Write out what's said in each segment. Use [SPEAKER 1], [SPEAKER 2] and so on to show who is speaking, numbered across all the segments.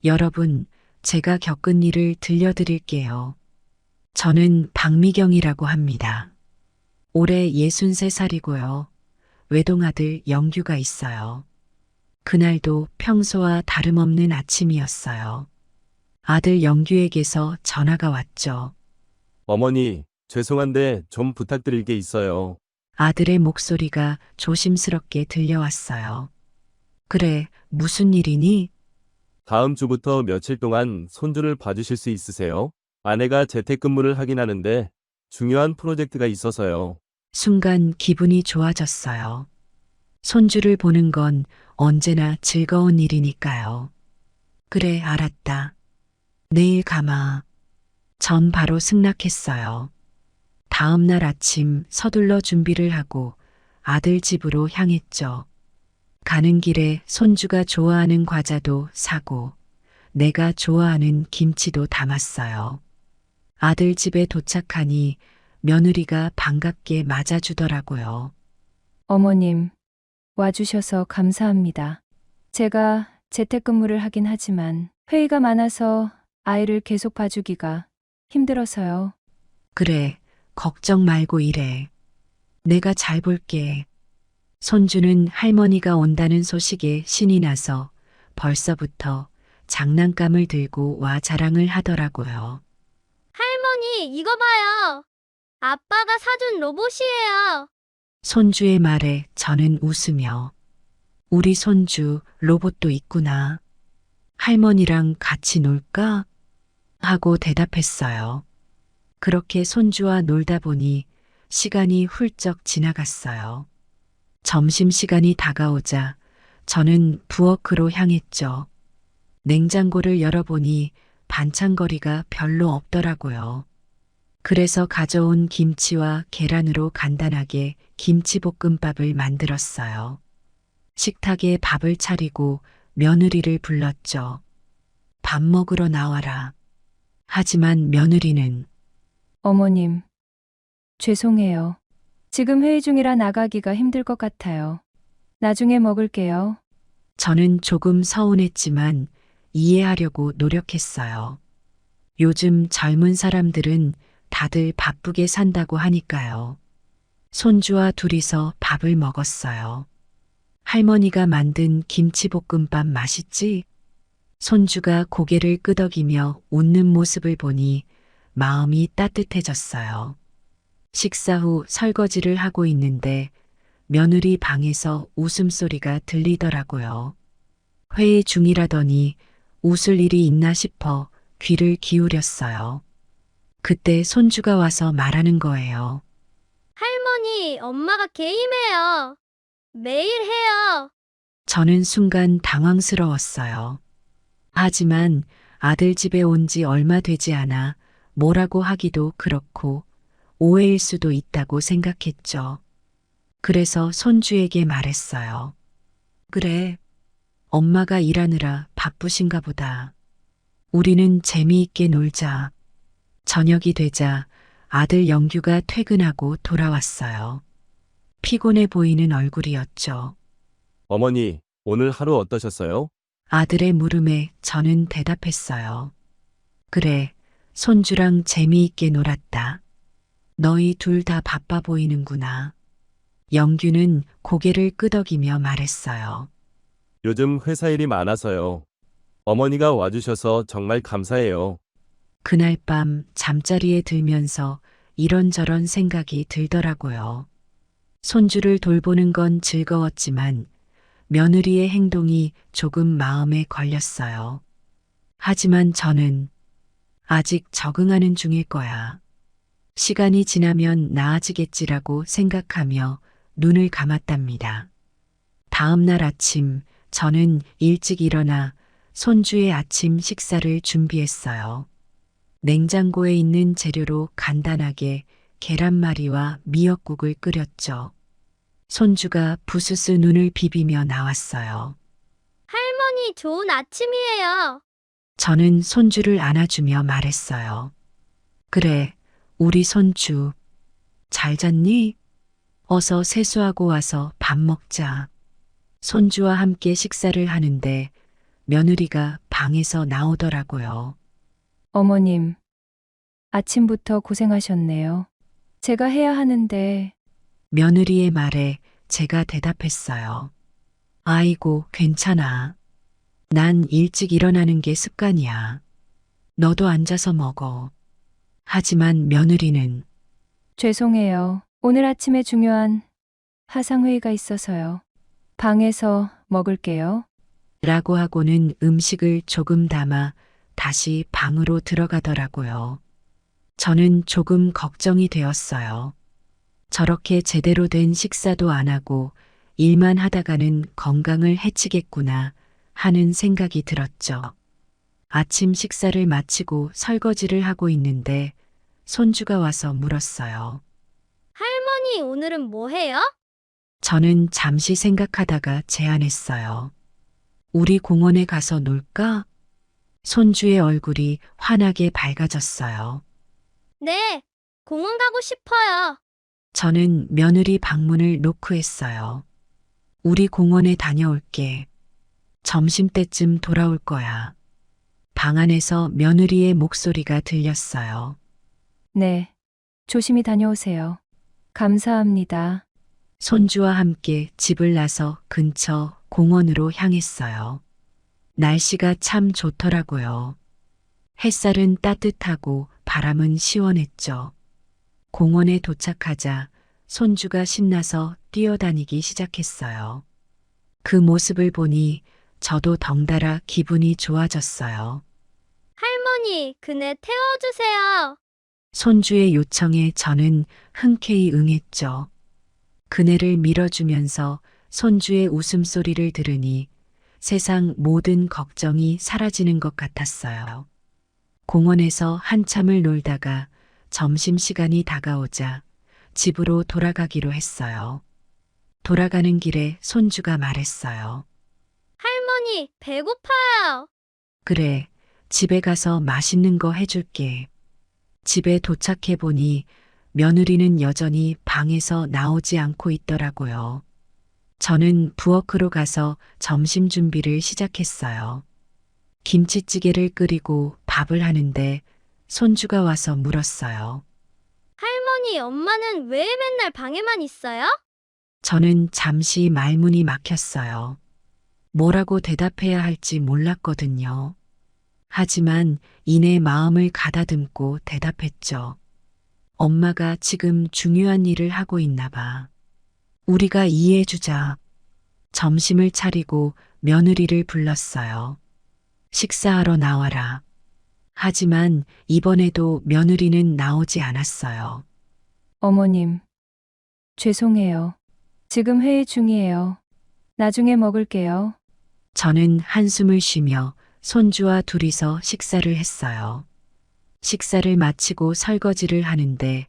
[SPEAKER 1] 여러분, 제가 겪은 일을 들려드릴게요. 저는 박미경이라고 합니다. 올해 63살이고요. 외동아들 영규가 있어요. 그날도 평소와 다름없는 아침이었어요. 아들 영규에게서 전화가 왔죠.
[SPEAKER 2] 어머니, 죄송한데 좀 부탁드릴 게 있어요.
[SPEAKER 1] 아들의 목소리가 조심스럽게 들려왔어요. 그래, 무슨 일이니?
[SPEAKER 2] 다음 주부터 며칠 동안 손주를 봐주실 수 있으세요? 아내가 재택근무를 하긴 하는데 중요한 프로젝트가 있어서요.
[SPEAKER 1] 순간 기분이 좋아졌어요. 손주를 보는 건 언제나 즐거운 일이니까요. 그래, 알았다. 내일 가마. 전 바로 승낙했어요. 다음 날 아침 서둘러 준비를 하고 아들 집으로 향했죠. 가는 길에 손주가 좋아하는 과자도 사고 내가 좋아하는 김치도 담았어요. 아들 집에 도착하니 며느리가 반갑게 맞아주더라고요.
[SPEAKER 3] 어머님, 와주셔서 감사합니다. 제가 재택근무를 하긴 하지만 회의가 많아서 아이를 계속 봐주기가 힘들어서요.
[SPEAKER 1] 그래, 걱정 말고 일해. 내가 잘 볼게. 손주는 할머니가 온다는 소식에 신이 나서 벌써부터 장난감을 들고 와 자랑을 하더라고요.
[SPEAKER 4] 할머니, 이거 봐요. 아빠가 사준 로봇이에요.
[SPEAKER 1] 손주의 말에 저는 웃으며 우리 손주 로봇도 있구나. 할머니랑 같이 놀까? 하고 대답했어요. 그렇게 손주와 놀다 보니 시간이 훌쩍 지나갔어요. 점심시간이 다가오자 저는 부엌으로 향했죠. 냉장고를 열어보니 반찬거리가 별로 없더라고요. 그래서 가져온 김치와 계란으로 간단하게 김치볶음밥을 만들었어요. 식탁에 밥을 차리고 며느리를 불렀죠. 밥 먹으러 나와라. 하지만 며느리는
[SPEAKER 3] 어머님, 죄송해요. 지금 회의 중이라 나가기가 힘들 것 같아요. 나중에 먹을게요.
[SPEAKER 1] 저는 조금 서운했지만 이해하려고 노력했어요. 요즘 젊은 사람들은 다들 바쁘게 산다고 하니까요. 손주와 둘이서 밥을 먹었어요. 할머니가 만든 김치볶음밥 맛있지? 손주가 고개를 끄덕이며 웃는 모습을 보니 마음이 따뜻해졌어요. 식사 후 설거지를 하고 있는데 며느리 방에서 웃음소리가 들리더라고요. 회의 중이라더니 웃을 일이 있나 싶어 귀를 기울였어요. 그때 손주가 와서 말하는 거예요.
[SPEAKER 4] 할머니, 엄마가 게임해요. 매일 해요.
[SPEAKER 1] 저는 순간 당황스러웠어요. 하지만 아들 집에 온 지 얼마 되지 않아 뭐라고 하기도 그렇고 오해일 수도 있다고 생각했죠. 그래서 손주에게 말했어요. 그래, 엄마가 일하느라 바쁘신가 보다. 우리는 재미있게 놀자. 저녁이 되자 아들 영규가 퇴근하고 돌아왔어요. 피곤해 보이는 얼굴이었죠.
[SPEAKER 2] 어머니, 오늘 하루 어떠셨어요?
[SPEAKER 1] 아들의 물음에 저는 대답했어요. 그래, 손주랑 재미있게 놀았다. 너희 둘 다 바빠 보이는구나. 영규는 고개를 끄덕이며 말했어요.
[SPEAKER 2] 요즘 회사 일이 많아서요. 어머니가 와주셔서 정말 감사해요.
[SPEAKER 1] 그날 밤 잠자리에 들면서 이런저런 생각이 들더라고요. 손주를 돌보는 건 즐거웠지만 며느리의 행동이 조금 마음에 걸렸어요. 하지만 저는 아직 적응하는 중일 거야. 시간이 지나면 나아지겠지라고 생각하며 눈을 감았답니다. 다음 날 아침 저는 일찍 일어나 손주의 아침 식사를 준비했어요. 냉장고에 있는 재료로 간단하게 계란말이와 미역국을 끓였죠. 손주가 부스스 눈을 비비며 나왔어요.
[SPEAKER 4] 할머니, 좋은 아침이에요.
[SPEAKER 1] 저는 손주를 안아주며 말했어요. 그래, 우리 손주. 잘 잤니? 어서 세수하고 와서 밥 먹자. 손주와 함께 식사를 하는데 며느리가 방에서 나오더라고요.
[SPEAKER 3] 어머님, 아침부터 고생하셨네요. 제가 해야 하는데,
[SPEAKER 1] 며느리의 말에 제가 대답했어요. 아이고, 괜찮아. 난 일찍 일어나는 게 습관이야. 너도 앉아서 먹어. 하지만 며느리는
[SPEAKER 3] 죄송해요. 오늘 아침에 중요한 화상회의가 있어서요. 방에서 먹을게요.
[SPEAKER 1] 라고 하고는 음식을 조금 담아 다시 방으로 들어가더라고요. 저는 조금 걱정이 되었어요. 저렇게 제대로 된 식사도 안 하고 일만 하다가는 건강을 해치겠구나 하는 생각이 들었죠. 아침 식사를 마치고 설거지를 하고 있는데 손주가 와서 물었어요.
[SPEAKER 4] 할머니, 오늘은 뭐 해요?
[SPEAKER 1] 저는 잠시 생각하다가 제안했어요. 우리 공원에 가서 놀까? 손주의 얼굴이 환하게 밝아졌어요.
[SPEAKER 4] 네, 공원 가고 싶어요.
[SPEAKER 1] 저는 며느리 방문을 노크했어요. 우리 공원에 다녀올게. 점심때쯤 돌아올 거야. 방 안에서 며느리의 목소리가 들렸어요.
[SPEAKER 3] 네, 조심히 다녀오세요. 감사합니다.
[SPEAKER 1] 손주와 함께 집을 나서 근처 공원으로 향했어요. 날씨가 참 좋더라고요. 햇살은 따뜻하고 바람은 시원했죠. 공원에 도착하자 손주가 신나서 뛰어다니기 시작했어요. 그 모습을 보니 저도 덩달아 기분이 좋아졌어요.
[SPEAKER 4] 할머니, 그네 태워주세요.
[SPEAKER 1] 손주의 요청에 저는 흔쾌히 응했죠. 그네를 밀어주면서 손주의 웃음소리를 들으니 세상 모든 걱정이 사라지는 것 같았어요. 공원에서 한참을 놀다가 점심시간이 다가오자 집으로 돌아가기로 했어요. 돌아가는 길에 손주가 말했어요.
[SPEAKER 4] 할머니, 배고파요.
[SPEAKER 1] 그래, 집에 가서 맛있는 거 해줄게. 집에 도착해 보니 며느리는 여전히 방에서 나오지 않고 있더라고요. 저는 부엌으로 가서 점심 준비를 시작했어요. 김치찌개를 끓이고 밥을 하는데 손주가 와서 물었어요.
[SPEAKER 4] 할머니, 엄마는 왜 맨날 방에만 있어요?
[SPEAKER 1] 저는 잠시 말문이 막혔어요. 뭐라고 대답해야 할지 몰랐거든요. 하지만 이내 마음을 가다듬고 대답했죠. 엄마가 지금 중요한 일을 하고 있나 봐. 우리가 이해해주자. 점심을 차리고 며느리를 불렀어요. 식사하러 나와라. 하지만 이번에도 며느리는 나오지 않았어요.
[SPEAKER 3] 어머님, 죄송해요. 지금 회의 중이에요. 나중에 먹을게요.
[SPEAKER 1] 저는 한숨을 쉬며 손주와 둘이서 식사를 했어요. 식사를 마치고 설거지를 하는데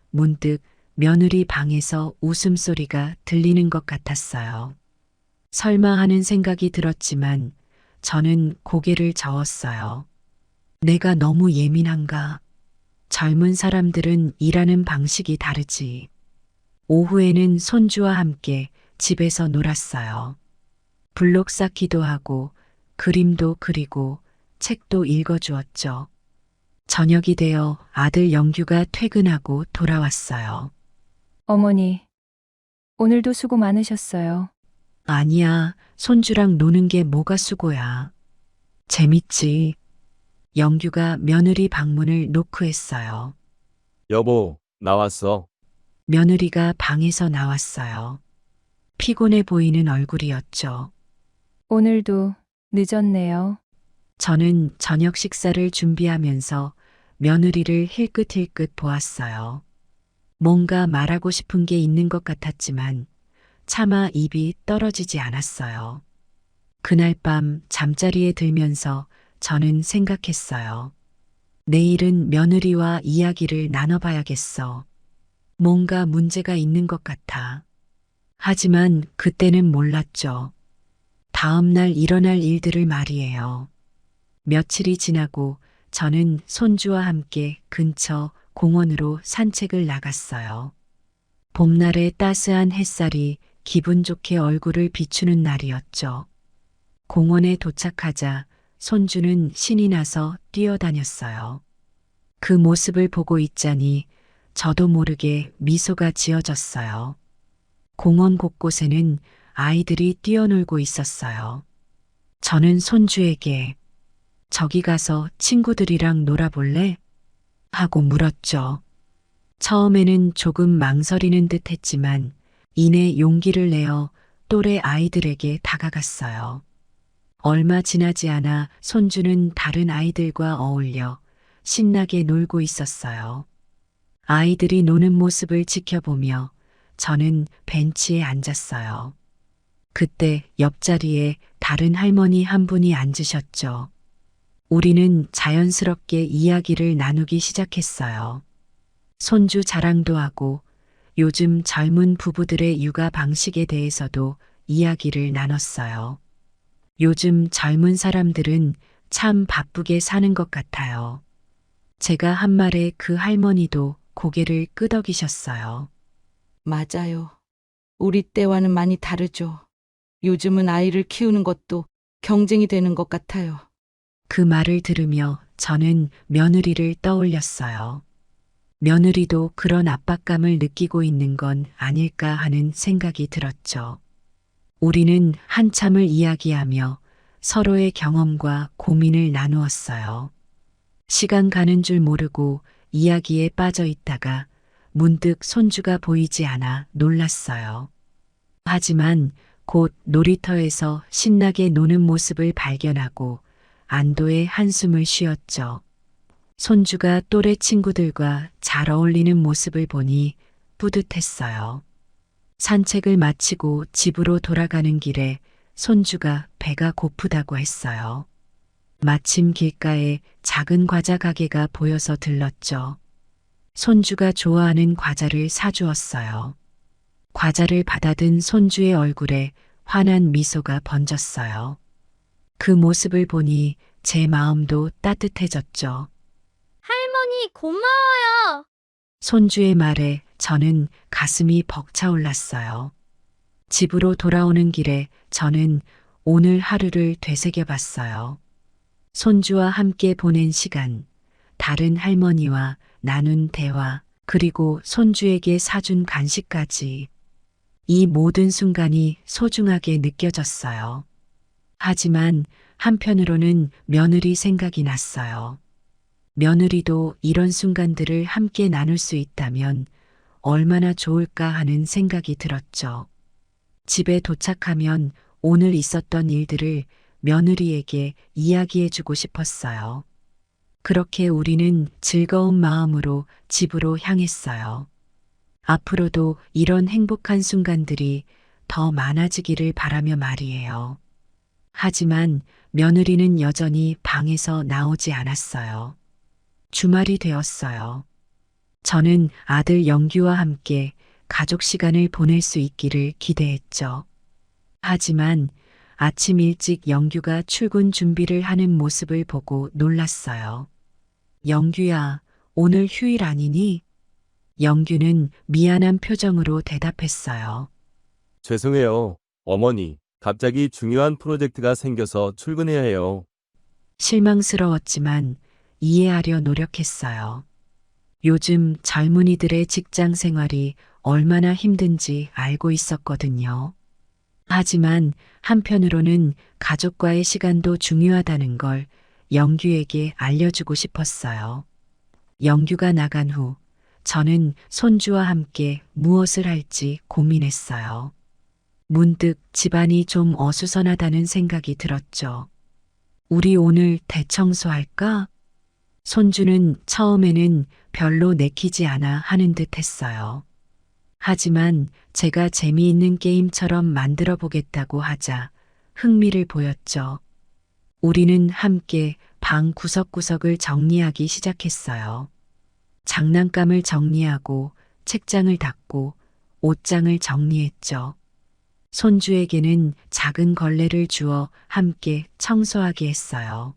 [SPEAKER 1] 문득 며느리 방에서 웃음소리가 들리는 것 같았어요. 설마 하는 생각이 들었지만 저는 고개를 저었어요. 내가 너무 예민한가? 젊은 사람들은 일하는 방식이 다르지. 오후에는 손주와 함께 집에서 놀았어요. 블록 쌓기도 하고 그림도 그리고 책도 읽어주었죠. 저녁이 되어 아들 영규가 퇴근하고 돌아왔어요.
[SPEAKER 3] 어머니, 오늘도 수고 많으셨어요.
[SPEAKER 1] 아니야, 손주랑 노는 게 뭐가 수고야. 재밌지. 영규가 며느리 방문을 노크했어요.
[SPEAKER 2] 여보, 나왔어.
[SPEAKER 1] 며느리가 방에서 나왔어요. 피곤해 보이는 얼굴이었죠.
[SPEAKER 3] 오늘도 늦었네요.
[SPEAKER 1] 저는 저녁 식사를 준비하면서 며느리를 힐끗힐끗 보았어요. 뭔가 말하고 싶은 게 있는 것 같았지만 차마 입이 떨어지지 않았어요. 그날 밤 잠자리에 들면서 저는 생각했어요. 내일은 며느리와 이야기를 나눠봐야겠어. 뭔가 문제가 있는 것 같아. 하지만 그때는 몰랐죠. 다음날 일어날 일들을 말이에요. 며칠이 지나고 저는 손주와 함께 근처 공원으로 산책을 나갔어요. 봄날의 따스한 햇살이 기분 좋게 얼굴을 비추는 날이었죠. 공원에 도착하자 손주는 신이 나서 뛰어다녔어요. 그 모습을 보고 있자니 저도 모르게 미소가 지어졌어요. 공원 곳곳에는 아이들이 뛰어놀고 있었어요. 저는 손주에게 저기 가서 친구들이랑 놀아볼래? 하고 물었죠. 처음에는 조금 망설이는 듯 했지만 이내 용기를 내어 또래 아이들에게 다가갔어요. 얼마 지나지 않아 손주는 다른 아이들과 어울려 신나게 놀고 있었어요. 아이들이 노는 모습을 지켜보며 저는 벤치에 앉았어요. 그때 옆자리에 다른 할머니 한 분이 앉으셨죠. 우리는 자연스럽게 이야기를 나누기 시작했어요. 손주 자랑도 하고 요즘 젊은 부부들의 육아 방식에 대해서도 이야기를 나눴어요. 요즘 젊은 사람들은 참 바쁘게 사는 것 같아요. 제가 한 말에 그 할머니도 고개를 끄덕이셨어요.
[SPEAKER 5] 맞아요. 우리 때와는 많이 다르죠. 요즘은 아이를 키우는 것도 경쟁이 되는 것 같아요.
[SPEAKER 1] 그 말을 들으며 저는 며느리를 떠올렸어요. 며느리도 그런 압박감을 느끼고 있는 건 아닐까 하는 생각이 들었죠. 우리는 한참을 이야기하며 서로의 경험과 고민을 나누었어요. 시간 가는 줄 모르고 이야기에 빠져 있다가 문득 손주가 보이지 않아 놀랐어요. 하지만 곧 놀이터에서 신나게 노는 모습을 발견하고 안도의 한숨을 쉬었죠. 손주가 또래 친구들과 잘 어울리는 모습을 보니 뿌듯했어요. 산책을 마치고 집으로 돌아가는 길에 손주가 배가 고프다고 했어요. 마침 길가에 작은 과자 가게가 보여서 들렀죠. 손주가 좋아하는 과자를 사주었어요. 과자를 받아든 손주의 얼굴에 환한 미소가 번졌어요. 그 모습을 보니 제 마음도 따뜻해졌죠.
[SPEAKER 4] 할머니, 고마워요.
[SPEAKER 1] 손주의 말에 저는 가슴이 벅차올랐어요. 집으로 돌아오는 길에 저는 오늘 하루를 되새겨 봤어요. 손주와 함께 보낸 시간, 다른 할머니와 나눈 대화, 그리고 손주에게 사준 간식까지. 이 모든 순간이 소중하게 느껴졌어요. 하지만 한편으로는 며느리 생각이 났어요. 며느리도 이런 순간들을 함께 나눌 수 있다면 얼마나 좋을까 하는 생각이 들었죠. 집에 도착하면 오늘 있었던 일들을 며느리에게 이야기해주고 싶었어요. 그렇게 우리는 즐거운 마음으로 집으로 향했어요. 앞으로도 이런 행복한 순간들이 더 많아지기를 바라며 말이에요. 하지만 며느리는 여전히 방에서 나오지 않았어요. 주말이 되었어요. 저는 아들 영규와 함께 가족 시간을 보낼 수 있기를 기대했죠. 하지만 아침 일찍 영규가 출근 준비를 하는 모습을 보고 놀랐어요. 영규야, 오늘 휴일 아니니? 영규는 미안한 표정으로 대답했어요.
[SPEAKER 2] 죄송해요, 어머니. 갑자기 중요한 프로젝트가 생겨서 출근해야 해요.
[SPEAKER 1] 실망스러웠지만 이해하려 노력했어요. 요즘 젊은이들의 직장 생활이 얼마나 힘든지 알고 있었거든요. 하지만 한편으로는 가족과의 시간도 중요하다는 걸 영규에게 알려주고 싶었어요. 영규가 나간 후 저는 손주와 함께 무엇을 할지 고민했어요. 문득 집안이 좀 어수선하다는 생각이 들었죠. 우리 오늘 대청소할까? 손주는 처음에는 별로 내키지 않아 하는 듯 했어요. 하지만 제가 재미있는 게임처럼 만들어 보겠다고 하자 흥미를 보였죠. 우리는 함께 방 구석구석을 정리하기 시작했어요. 장난감을 정리하고 책장을 닦고 옷장을 정리했죠. 손주에게는 작은 걸레를 주어 함께 청소하게 했어요.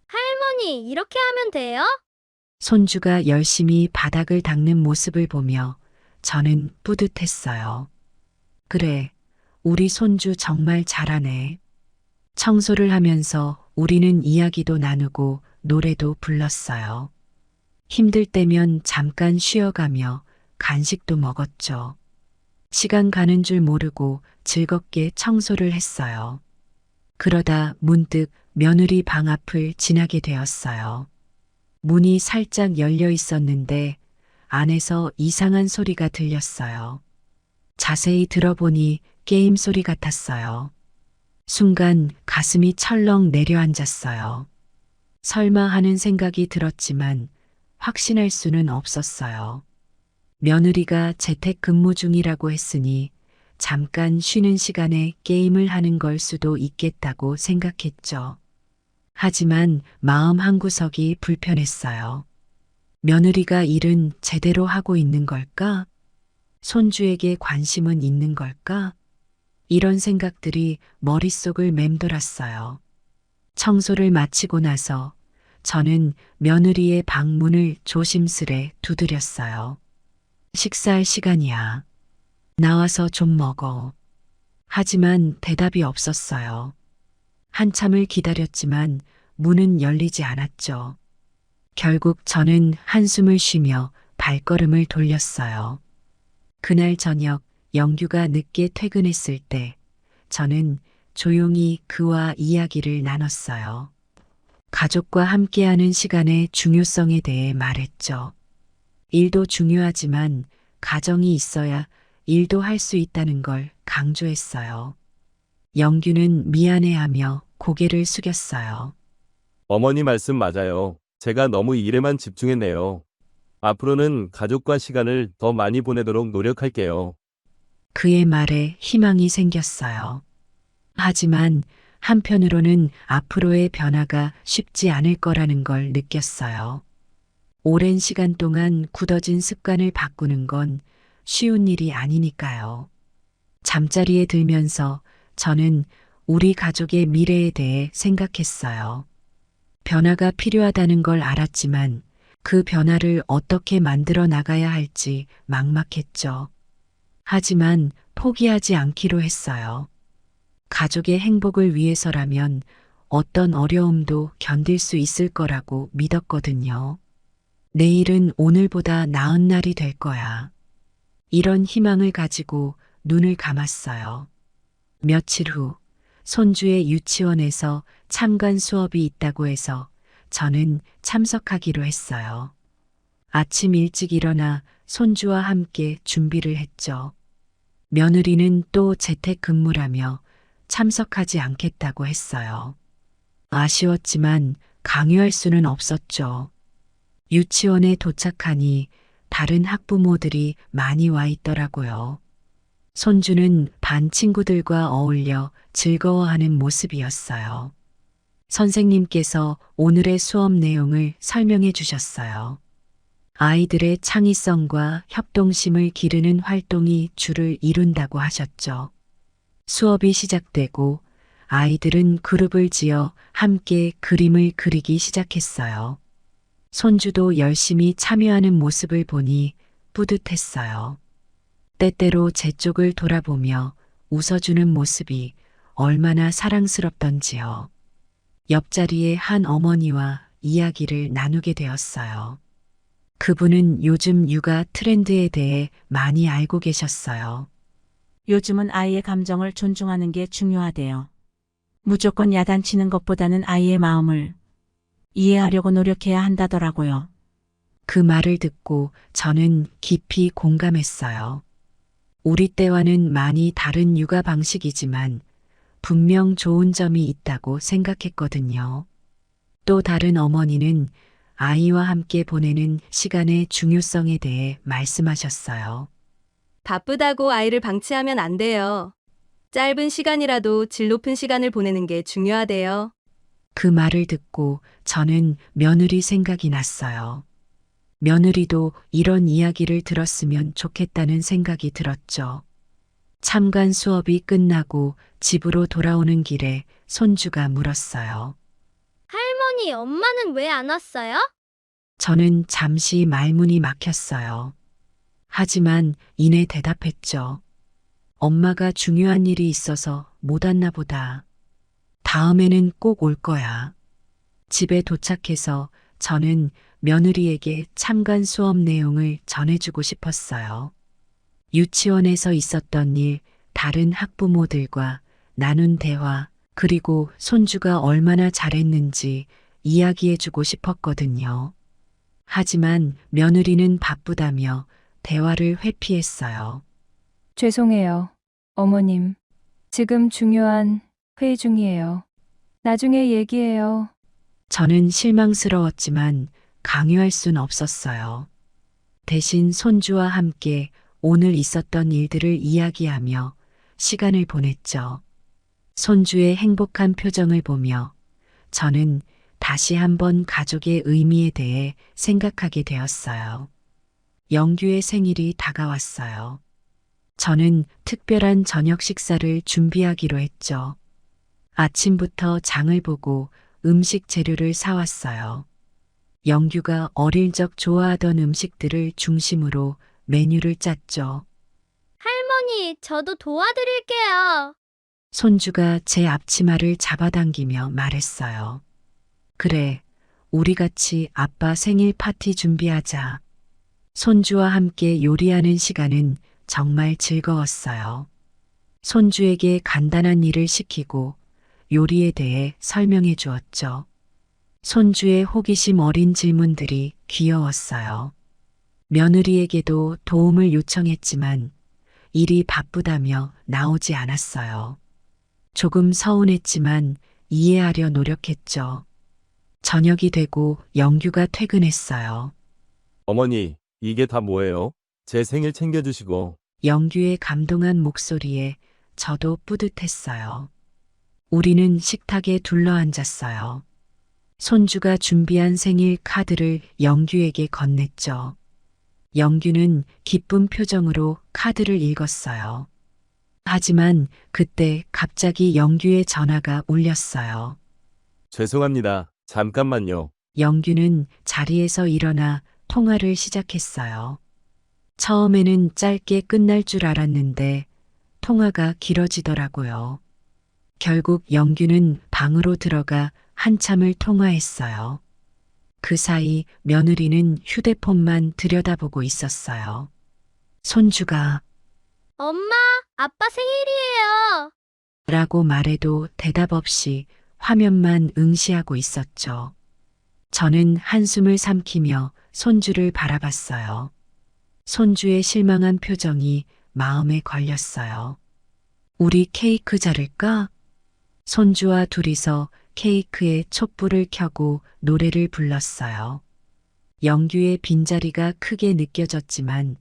[SPEAKER 4] 할머니, 이렇게 하면 돼요?
[SPEAKER 1] 손주가 열심히 바닥을 닦는 모습을 보며 저는 뿌듯했어요. 그래, 우리 손주 정말 잘하네. 청소를 하면서 우리는 이야기도 나누고 노래도 불렀어요. 힘들 때면 잠깐 쉬어가며 간식도 먹었죠. 시간 가는 줄 모르고 즐겁게 청소를 했어요. 그러다 문득 며느리 방 앞을 지나게 되었어요. 문이 살짝 열려 있었는데 안에서 이상한 소리가 들렸어요. 자세히 들어보니 게임 소리 같았어요. 순간 가슴이 철렁 내려앉았어요. 설마 하는 생각이 들었지만 확신할 수는 없었어요. 며느리가 재택근무 중이라고 했으니 잠깐 쉬는 시간에 게임을 하는 걸 수도 있겠다고 생각했죠. 하지만 마음 한구석이 불편했어요. 며느리가 일은 제대로 하고 있는 걸까? 손주에게 관심은 있는 걸까? 이런 생각들이 머릿속을 맴돌았어요. 청소를 마치고 나서 저는 며느리의 방문을 조심스레 두드렸어요. 식사할 시간이야. 나와서 좀 먹어. 하지만 대답이 없었어요. 한참을 기다렸지만 문은 열리지 않았죠. 결국 저는 한숨을 쉬며 발걸음을 돌렸어요. 그날 저녁 영규가 늦게 퇴근했을 때 저는 조용히 그와 이야기를 나눴어요. 가족과 함께하는 시간의 중요성에 대해 말했죠. 일도 중요하지만 가정이 있어야 일도 할 수 있다는 걸 강조했어요. 영규는 미안해하며 고개를 숙였어요.
[SPEAKER 2] 어머니 말씀 맞아요. 제가 너무 일에만 집중했네요. 앞으로는 가족과 시간을 더 많이 보내도록 노력할게요.
[SPEAKER 1] 그의 말에 희망이 생겼어요. 하지만 한편으로는 앞으로의 변화가 쉽지 않을 거라는 걸 느꼈어요. 오랜 시간 동안 굳어진 습관을 바꾸는 건 쉬운 일이 아니니까요. 잠자리에 들면서 저는 우리 가족의 미래에 대해 생각했어요. 변화가 필요하다는 걸 알았지만 그 변화를 어떻게 만들어 나가야 할지 막막했죠. 하지만 포기하지 않기로 했어요. 가족의 행복을 위해서라면 어떤 어려움도 견딜 수 있을 거라고 믿었거든요. 내일은 오늘보다 나은 날이 될 거야. 이런 희망을 가지고 눈을 감았어요. 며칠 후 손주의 유치원에서 참관 수업이 있다고 해서 저는 참석하기로 했어요. 아침 일찍 일어나 손주와 함께 준비를 했죠. 며느리는 또 재택근무라며 참석하지 않겠다고 했어요. 아쉬웠지만 강요할 수는 없었죠. 유치원에 도착하니 다른 학부모들이 많이 와 있더라고요. 손주는 반 친구들과 어울려 즐거워하는 모습이었어요. 선생님께서 오늘의 수업 내용을 설명해 주셨어요. 아이들의 창의성과 협동심을 기르는 활동이 주를 이룬다고 하셨죠. 수업이 시작되고 아이들은 그룹을 지어 함께 그림을 그리기 시작했어요. 손주도 열심히 참여하는 모습을 보니 뿌듯했어요. 때때로 제 쪽을 돌아보며 웃어주는 모습이 얼마나 사랑스럽던지요. 옆자리에 한 어머니와 이야기를 나누게 되었어요. 그분은 요즘 육아 트렌드에 대해 많이 알고 계셨어요.
[SPEAKER 6] 요즘은 아이의 감정을 존중하는 게 중요하대요. 무조건 야단치는 것보다는 아이의 마음을 이해하려고 노력해야 한다더라고요.
[SPEAKER 1] 그 말을 듣고 저는 깊이 공감했어요. 우리 때와는 많이 다른 육아 방식이지만 분명 좋은 점이 있다고 생각했거든요. 또 다른 어머니는 아이와 함께 보내는 시간의 중요성에 대해 말씀하셨어요.
[SPEAKER 7] 바쁘다고 아이를 방치하면 안 돼요. 짧은 시간이라도 질 높은 시간을 보내는 게 중요하대요.
[SPEAKER 1] 그 말을 듣고 저는 며느리 생각이 났어요. 며느리도 이런 이야기를 들었으면 좋겠다는 생각이 들었죠. 참관 수업이 끝나고 집으로 돌아오는 길에 손주가 물었어요.
[SPEAKER 4] 할머니, 엄마는 왜 안 왔어요?
[SPEAKER 1] 저는 잠시 말문이 막혔어요. 하지만 이내 대답했죠. 엄마가 중요한 일이 있어서 못 왔나 보다. 다음에는 꼭 올 거야. 집에 도착해서 저는 며느리에게 참관 수업 내용을 전해주고 싶었어요. 유치원에서 있었던 일, 다른 학부모들과 나눈 대화, 그리고 손주가 얼마나 잘했는지 이야기해주고 싶었거든요. 하지만 며느리는 바쁘다며 대화를 회피했어요.
[SPEAKER 3] 죄송해요. 어머님. 지금 중요한 회의 중이에요. 나중에 얘기해요.
[SPEAKER 1] 저는 실망스러웠지만 강요할 순 없었어요. 대신 손주와 함께 오늘 있었던 일들을 이야기하며 시간을 보냈죠. 손주의 행복한 표정을 보며 저는 다시 한번 가족의 의미에 대해 생각하게 되었어요. 영규의 생일이 다가왔어요. 저는 특별한 저녁 식사를 준비하기로 했죠. 아침부터 장을 보고 음식 재료를 사왔어요. 영규가 어릴 적 좋아하던 음식들을 중심으로 메뉴를 짰죠.
[SPEAKER 4] 할머니, 저도 도와드릴게요.
[SPEAKER 1] 손주가 제 앞치마를 잡아당기며 말했어요. 그래, 우리 같이 아빠 생일 파티 준비하자. 손주와 함께 요리하는 시간은 정말 즐거웠어요. 손주에게 간단한 일을 시키고 요리에 대해 설명해 주었죠. 손주의 호기심 어린 질문들이 귀여웠어요. 며느리에게도 도움을 요청했지만 일이 바쁘다며 나오지 않았어요. 조금 서운했지만 이해하려 노력했죠. 저녁이 되고 영규가 퇴근했어요.
[SPEAKER 2] 어머니, 이게 다 뭐예요? 제 생일 챙겨주시고.
[SPEAKER 1] 영규의 감동한 목소리에 저도 뿌듯했어요. 우리는 식탁에 둘러앉았어요. 손주가 준비한 생일 카드를 영규에게 건넸죠. 영규는 기쁜 표정으로 카드를 읽었어요. 하지만 그때 갑자기 영규의 전화가 울렸어요.
[SPEAKER 2] 죄송합니다. 잠깐만요.
[SPEAKER 1] 영규는 자리에서 일어나 통화를 시작했어요. 처음에는 짧게 끝날 줄 알았는데 통화가 길어지더라고요. 결국 영규는 방으로 들어가 한참을 통화했어요. 그 사이 며느리는 휴대폰만 들여다보고 있었어요. 손주가
[SPEAKER 4] 엄마, 아빠 생일이에요.
[SPEAKER 1] 라고 말해도 대답 없이 화면만 응시하고 있었죠. 저는 한숨을 삼키며 손주를 바라봤어요. 손주의 실망한 표정이 마음에 걸렸어요. 우리 케이크 자를까? 손주와 둘이서 케이크에 촛불을 켜고 노래를 불렀어요. 영규의 빈자리가 크게 느껴졌지만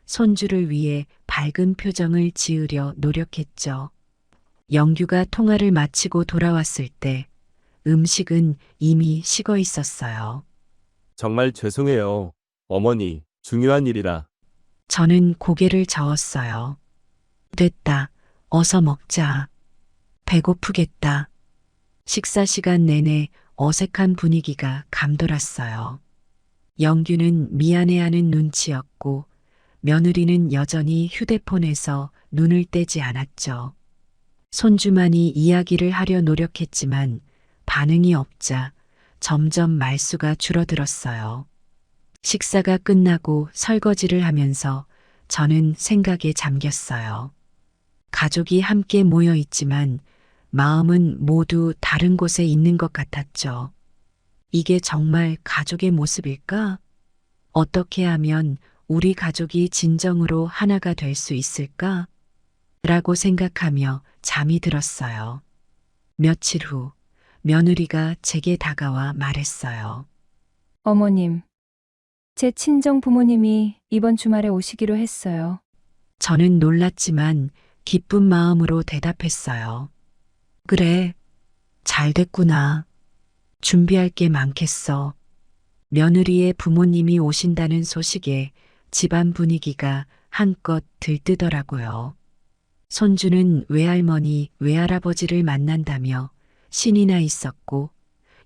[SPEAKER 1] 손주를 위해 밝은 표정을 지으려 노력했죠. 영규가 통화를 마치고 돌아왔을 때 음식은 이미 식어 있었어요.
[SPEAKER 2] 정말 죄송해요. 어머니, 중요한 일이라.
[SPEAKER 1] 저는 고개를 저었어요. 됐다. 어서 먹자. 배고프겠다. 식사 시간 내내 어색한 분위기가 감돌았어요. 영규는 미안해하는 눈치였고 며느리는 여전히 휴대폰에서 눈을 떼지 않았죠. 손주만이 이야기를 하려 노력했지만 반응이 없자 점점 말수가 줄어들었어요. 식사가 끝나고 설거지를 하면서 저는 생각에 잠겼어요. 가족이 함께 모여 있지만 마음은 모두 다른 곳에 있는 것 같았죠. 이게 정말 가족의 모습일까? 어떻게 하면 우리 가족이 진정으로 하나가 될 수 있을까? 라고 생각하며 잠이 들었어요. 며칠 후 며느리가 제게 다가와 말했어요.
[SPEAKER 3] 어머님. 제 친정 부모님이 이번 주말에 오시기로 했어요.
[SPEAKER 1] 저는 놀랐지만 기쁜 마음으로 대답했어요. 그래, 잘 됐구나. 준비할 게 많겠어. 며느리의 부모님이 오신다는 소식에 집안 분위기가 한껏 들뜨더라고요. 손주는 외할머니, 외할아버지를 만난다며 신이 나 있었고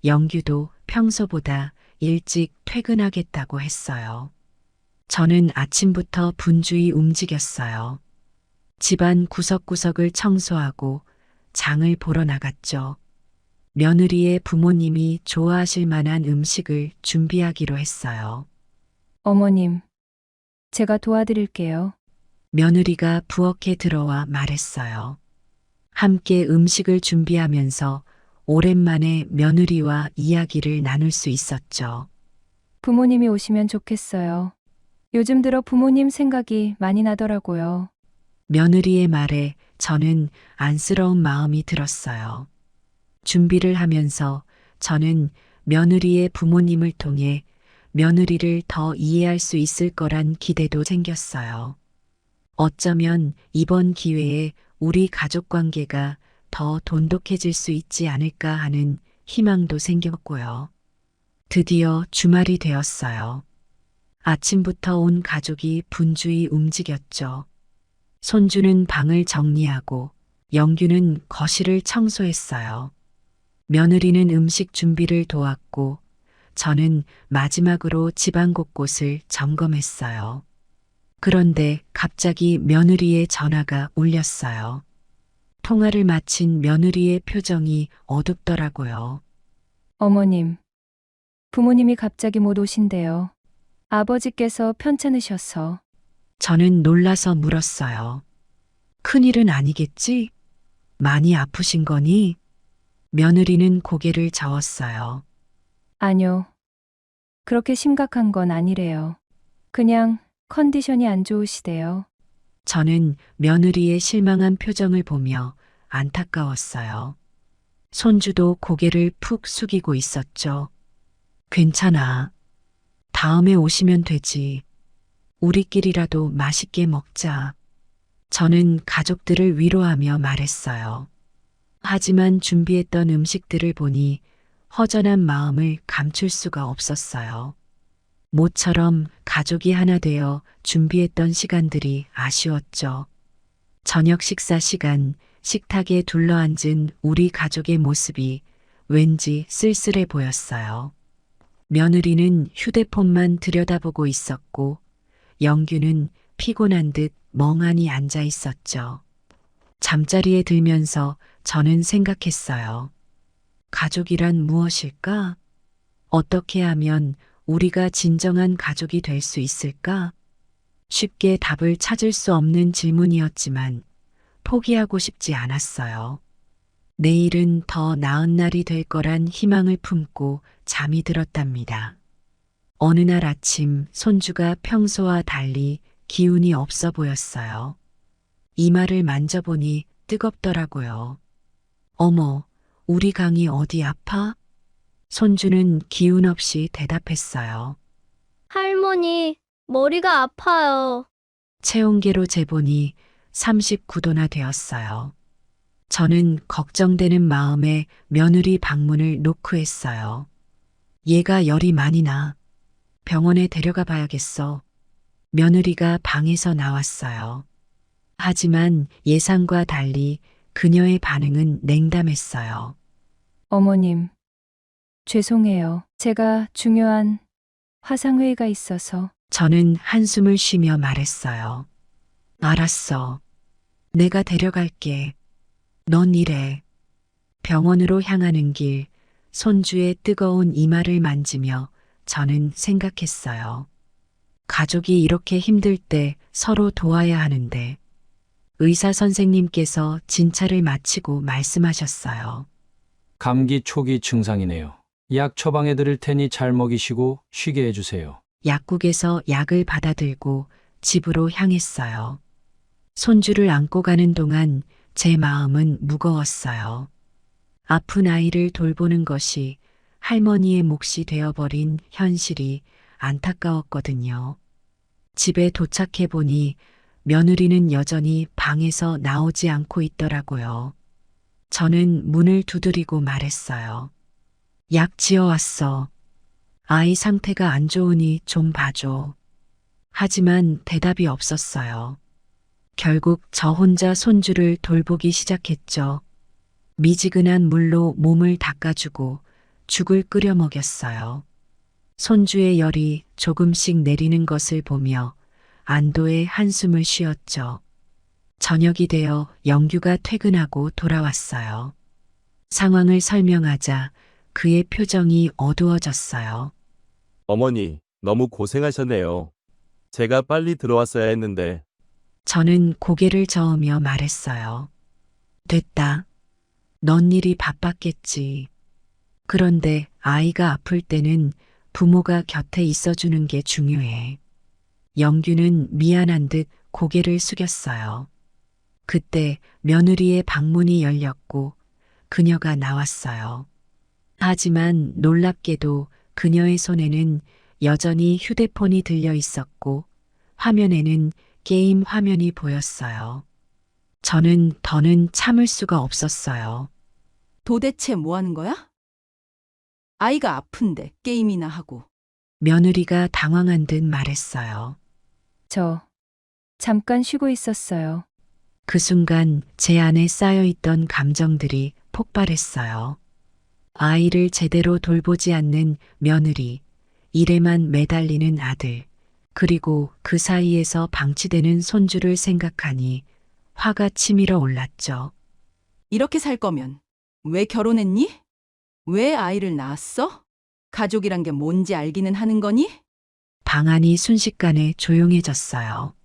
[SPEAKER 1] 영규도 평소보다 일찍 퇴근하겠다고 했어요. 저는 아침부터 분주히 움직였어요. 집안 구석구석을 청소하고 장을 보러 나갔죠. 며느리의 부모님이 좋아하실 만한 음식을 준비하기로 했어요.
[SPEAKER 3] 어머님, 제가 도와드릴게요.
[SPEAKER 1] 며느리가 부엌에 들어와 말했어요. 함께 음식을 준비하면서 오랜만에 며느리와 이야기를 나눌 수 있었죠.
[SPEAKER 3] 부모님이 오시면 좋겠어요. 요즘 들어 부모님 생각이 많이 나더라고요.
[SPEAKER 1] 며느리의 말에 저는 안쓰러운 마음이 들었어요. 준비를 하면서 저는 며느리의 부모님을 통해 며느리를 더 이해할 수 있을 거란 기대도 생겼어요. 어쩌면 이번 기회에 우리 가족 관계가 더 돈독해질 수 있지 않을까 하는 희망도 생겼고요. 드디어 주말이 되었어요. 아침부터 온 가족이 분주히 움직였죠. 손주는 방을 정리하고 영규는 거실을 청소했어요. 며느리는 음식 준비를 도왔고 저는 마지막으로 집안 곳곳을 점검했어요. 그런데 갑자기 며느리의 전화가 울렸어요. 통화를 마친 며느리의 표정이 어둡더라고요.
[SPEAKER 3] 어머님, 부모님이 갑자기 못 오신대요. 아버지께서 편찮으셔서.
[SPEAKER 1] 저는 놀라서 물었어요. 큰일은 아니겠지? 많이 아프신 거니? 며느리는 고개를 저었어요.
[SPEAKER 3] 아뇨. 그렇게 심각한 건 아니래요. 그냥 컨디션이 안 좋으시대요.
[SPEAKER 1] 저는 며느리의 실망한 표정을 보며 안타까웠어요. 손주도 고개를 푹 숙이고 있었죠. 괜찮아. 다음에 오시면 되지. 우리끼리라도 맛있게 먹자. 저는 가족들을 위로하며 말했어요. 하지만 준비했던 음식들을 보니 허전한 마음을 감출 수가 없었어요. 모처럼 가족이 하나 되어 준비했던 시간들이 아쉬웠죠. 저녁 식사 시간, 식탁에 둘러앉은 우리 가족의 모습이 왠지 쓸쓸해 보였어요. 며느리는 휴대폰만 들여다보고 있었고 영규는 피곤한 듯 멍하니 앉아 있었죠. 잠자리에 들면서 저는 생각했어요. 가족이란 무엇일까? 어떻게 하면 우리가 진정한 가족이 될 수 있을까? 쉽게 답을 찾을 수 없는 질문이었지만 포기하고 싶지 않았어요. 내일은 더 나은 날이 될 거란 희망을 품고 잠이 들었답니다. 어느 날 아침 손주가 평소와 달리 기운이 없어 보였어요. 이마를 만져보니 뜨겁더라고요. 어머, 우리 강이 어디 아파? 손주는 기운 없이 대답했어요.
[SPEAKER 4] 할머니, 머리가 아파요.
[SPEAKER 1] 체온계로 재보니 39도나 되었어요. 저는 걱정되는 마음에 며느리 방문을 노크했어요. 얘가 열이 많이 나. 병원에 데려가 봐야겠어. 며느리가 방에서 나왔어요. 하지만 예상과 달리 그녀의 반응은 냉담했어요.
[SPEAKER 3] 어머님, 죄송해요. 제가 중요한 화상회의가 있어서.
[SPEAKER 1] 저는 한숨을 쉬며 말했어요. 알았어. 내가 데려갈게. 넌 이래. 병원으로 향하는 길, 손주의 뜨거운 이마를 만지며 저는 생각했어요. 가족이 이렇게 힘들 때 서로 도와야 하는데, 의사 선생님께서 진찰을 마치고 말씀하셨어요.
[SPEAKER 8] 감기 초기 증상이네요. 약 처방해 드릴 테니 잘 먹이시고 쉬게 해주세요.
[SPEAKER 1] 약국에서 약을 받아들고 집으로 향했어요. 손주를 안고 가는 동안 제 마음은 무거웠어요. 아픈 아이를 돌보는 것이 할머니의 몫이 되어버린 현실이 안타까웠거든요. 집에 도착해 보니 며느리는 여전히 방에서 나오지 않고 있더라고요. 저는 문을 두드리고 말했어요. 약 지어왔어. 아이 상태가 안 좋으니 좀 봐줘. 하지만 대답이 없었어요. 결국 저 혼자 손주를 돌보기 시작했죠. 미지근한 물로 몸을 닦아주고 죽을 끓여 먹였어요. 손주의 열이 조금씩 내리는 것을 보며 안도의 한숨을 쉬었죠. 저녁이 되어 영규가 퇴근하고 돌아왔어요. 상황을 설명하자 그의 표정이 어두워졌어요.
[SPEAKER 2] 어머니, 너무 고생하셨네요. 제가 빨리 들어왔어야 했는데,
[SPEAKER 1] 저는 고개를 저으며 말했어요. 됐다. 넌 일이 바빴겠지. 그런데 아이가 아플 때는 부모가 곁에 있어주는 게 중요해. 영규는 미안한 듯 고개를 숙였어요. 그때 며느리의 방문이 열렸고 그녀가 나왔어요. 하지만 놀랍게도 그녀의 손에는 여전히 휴대폰이 들려 있었고 화면에는 게임 화면이 보였어요. 저는 더는 참을 수가 없었어요.
[SPEAKER 5] 도대체 뭐 하는 거야? 아이가 아픈데 게임이나 하고.
[SPEAKER 1] 며느리가 당황한 듯 말했어요.
[SPEAKER 3] 저 잠깐 쉬고 있었어요.
[SPEAKER 1] 그 순간 제 안에 쌓여있던 감정들이 폭발했어요. 아이를 제대로 돌보지 않는 며느리, 일에만 매달리는 아들, 그리고 그 사이에서 방치되는 손주를 생각하니 화가 치밀어 올랐죠.
[SPEAKER 5] 이렇게 살 거면 왜 결혼했니? 왜 아이를 낳았어? 가족이란 게 뭔지 알기는 하는 거니?
[SPEAKER 1] 방 안이 순식간에 조용해졌어요.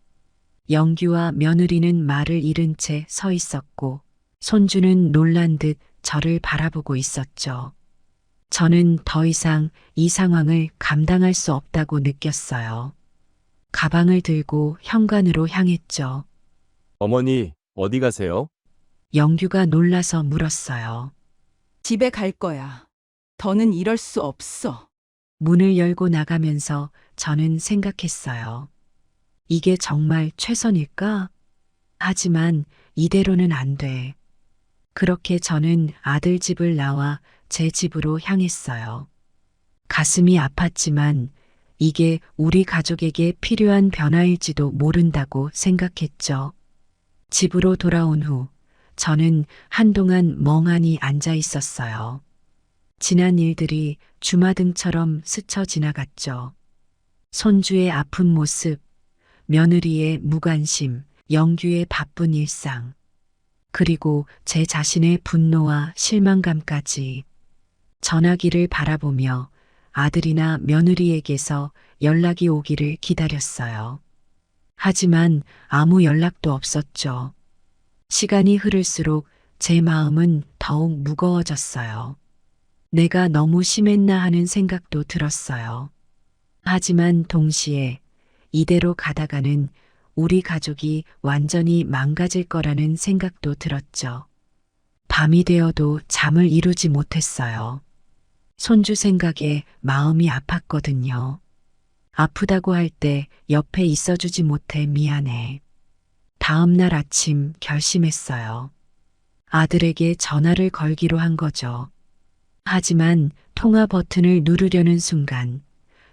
[SPEAKER 1] 영규와 며느리는 말을 잃은 채 서 있었고 손주는 놀란 듯 저를 바라보고 있었죠. 저는 더 이상 이 상황을 감당할 수 없다고 느꼈어요. 가방을 들고 현관으로 향했죠.
[SPEAKER 2] 어머니, 어디 가세요?
[SPEAKER 1] 영규가 놀라서 물었어요.
[SPEAKER 5] 집에 갈 거야. 더는 이럴 수 없어.
[SPEAKER 1] 문을 열고 나가면서 저는 생각했어요. 이게 정말 최선일까? 하지만 이대로는 안 돼. 그렇게 저는 아들 집을 나와 제 집으로 향했어요. 가슴이 아팠지만 이게 우리 가족에게 필요한 변화일지도 모른다고 생각했죠. 집으로 돌아온 후 저는 한동안 멍하니 앉아 있었어요. 지난 일들이 주마등처럼 스쳐 지나갔죠. 손주의 아픈 모습, 며느리의 무관심, 영규의 바쁜 일상, 그리고 제 자신의 분노와 실망감까지. 전화기를 바라보며 아들이나 며느리에게서 연락이 오기를 기다렸어요. 하지만 아무 연락도 없었죠. 시간이 흐를수록 제 마음은 더욱 무거워졌어요. 내가 너무 심했나 하는 생각도 들었어요. 하지만 동시에 이대로 가다가는 우리 가족이 완전히 망가질 거라는 생각도 들었죠. 밤이 되어도 잠을 이루지 못했어요. 손주 생각에 마음이 아팠거든요. 아프다고 할 때 옆에 있어주지 못해 미안해. 다음 날 아침 결심했어요. 아들에게 전화를 걸기로 한 거죠. 하지만 통화 버튼을 누르려는 순간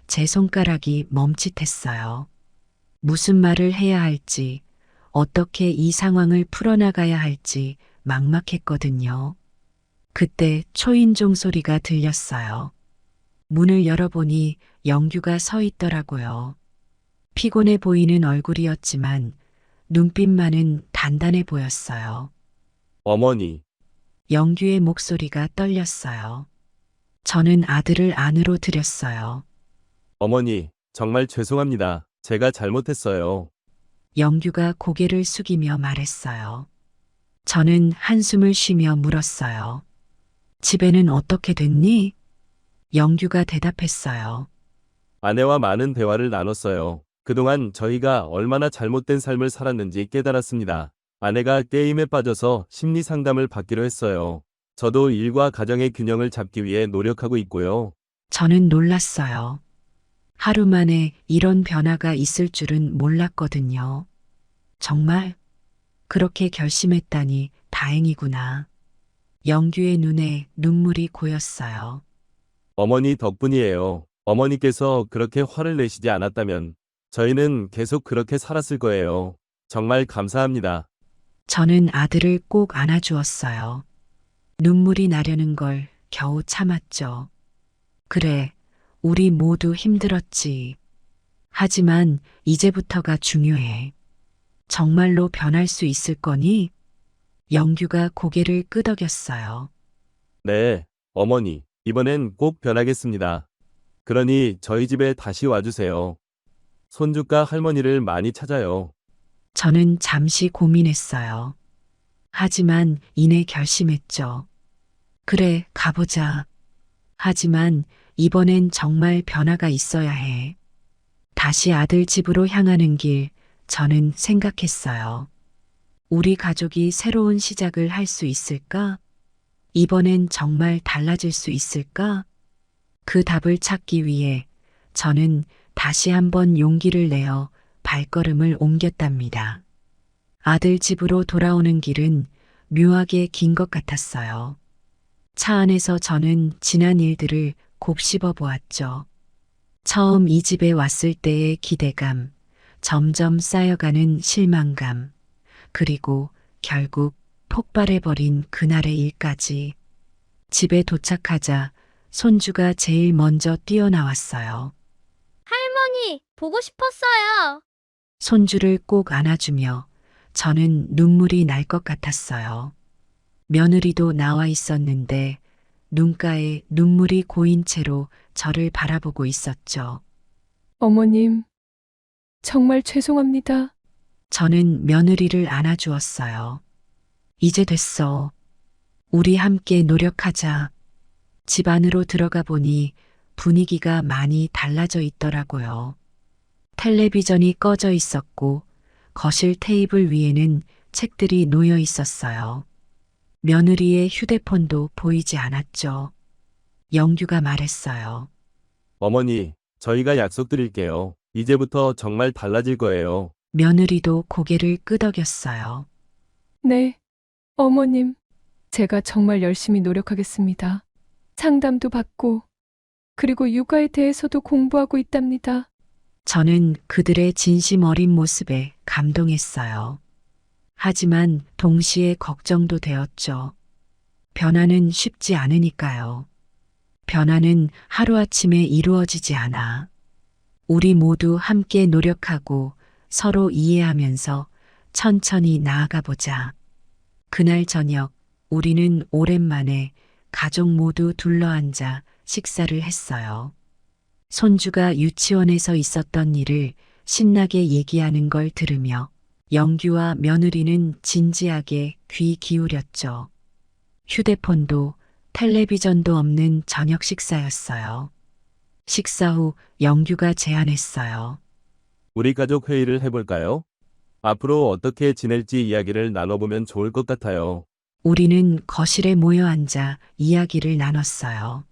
[SPEAKER 1] 제 손가락이 멈칫했어요. 무슨 말을 해야 할지, 어떻게 이 상황을 풀어나가야 할지 막막했거든요. 그때 초인종 소리가 들렸어요. 문을 열어보니 영규가 서 있더라고요. 피곤해 보이는 얼굴이었지만 눈빛만은 단단해 보였어요.
[SPEAKER 2] 어머니,
[SPEAKER 1] 영규의 목소리가 떨렸어요. 저는 아들을 안으로 들였어요.
[SPEAKER 2] 어머니, 정말 죄송합니다. 제가 잘못했어요.
[SPEAKER 1] 영규가 고개를 숙이며 말했어요. 저는 한숨을 쉬며 물었어요. 집에는 어떻게 됐니? 영규가 대답했어요.
[SPEAKER 2] 아내와 많은 대화를 나눴어요. 그동안 저희가 얼마나 잘못된 삶을 살았는지 깨달았습니다. 아내가 게임에 빠져서 심리 상담을 받기로 했어요. 저도 일과 가정의 균형을 잡기 위해 노력하고 있고요.
[SPEAKER 1] 저는 놀랐어요. 하루 만에 이런 변화가 있을 줄은 몰랐거든요. 정말 그렇게 결심했다니 다행이구나. 영규의 눈에 눈물이 고였어요.
[SPEAKER 2] 어머니 덕분이에요. 어머니께서 그렇게 화를 내시지 않았다면 저희는 계속 그렇게 살았을 거예요. 정말 감사합니다.
[SPEAKER 1] 저는 아들을 꼭 안아주었어요. 눈물이 나려는 걸 겨우 참았죠. 그래, 우리 모두 힘들었지. 하지만 이제부터가 중요해. 정말로 변할 수 있을 거니? 영규가 고개를 끄덕였어요.
[SPEAKER 2] 네, 어머니, 이번엔 꼭 변하겠습니다. 그러니 저희 집에 다시 와주세요. 손주가 할머니를 많이 찾아요.
[SPEAKER 1] 저는 잠시 고민했어요. 하지만 이내 결심했죠. 그래, 가보자. 하지만 이번엔 정말 변화가 있어야 해. 다시 아들 집으로 향하는 길, 저는 생각했어요. 우리 가족이 새로운 시작을 할 수 있을까? 이번엔 정말 달라질 수 있을까? 그 답을 찾기 위해 저는 다시 한번 용기를 내어 발걸음을 옮겼답니다. 아들 집으로 돌아오는 길은 묘하게 긴 것 같았어요. 차 안에서 저는 지난 일들을 곱씹어 보았죠. 처음 이 집에 왔을 때의 기대감, 점점 쌓여가는 실망감, 그리고 결국 폭발해버린 그날의 일까지. 집에 도착하자 손주가 제일 먼저 뛰어나왔어요.
[SPEAKER 4] 할머니, 보고 싶었어요.
[SPEAKER 1] 손주를 꼭 안아주며 저는 눈물이 날 것 같았어요. 며느리도 나와 있었는데 눈가에 눈물이 고인 채로 저를 바라보고 있었죠.
[SPEAKER 3] 어머님, 정말 죄송합니다.
[SPEAKER 1] 저는 며느리를 안아주었어요. 이제 됐어. 우리 함께 노력하자. 집 안으로 들어가 보니 분위기가 많이 달라져 있더라고요. 텔레비전이 꺼져 있었고 거실 테이블 위에는 책들이 놓여 있었어요. 며느리의 휴대폰도 보이지 않았죠. 영규가 말했어요.
[SPEAKER 2] 어머니, 저희가 약속드릴게요. 이제부터 정말 달라질 거예요.
[SPEAKER 1] 며느리도 고개를 끄덕였어요.
[SPEAKER 3] 네, 어머님. 제가 정말 열심히 노력하겠습니다. 상담도 받고, 그리고 육아에 대해서도 공부하고 있답니다.
[SPEAKER 1] 저는 그들의 진심 어린 모습에 감동했어요. 하지만 동시에 걱정도 되었죠. 변화는 쉽지 않으니까요. 변화는 하루아침에 이루어지지 않아. 우리 모두 함께 노력하고 서로 이해하면서 천천히 나아가 보자. 그날 저녁 우리는 오랜만에 가족 모두 둘러앉아 식사를 했어요. 손주가 유치원에서 있었던 일을 신나게 얘기하는 걸 들으며 영규와 며느리는 진지하게 귀 기울였죠. 휴대폰도 텔레비전도 없는 저녁 식사였어요. 식사 후 영규가 제안했어요.
[SPEAKER 2] 우리 가족 회의를 해볼까요? 앞으로 어떻게 지낼지 이야기를 나눠보면 좋을 것 같아요.
[SPEAKER 1] 우리는 거실에 모여 앉아 이야기를 나눴어요.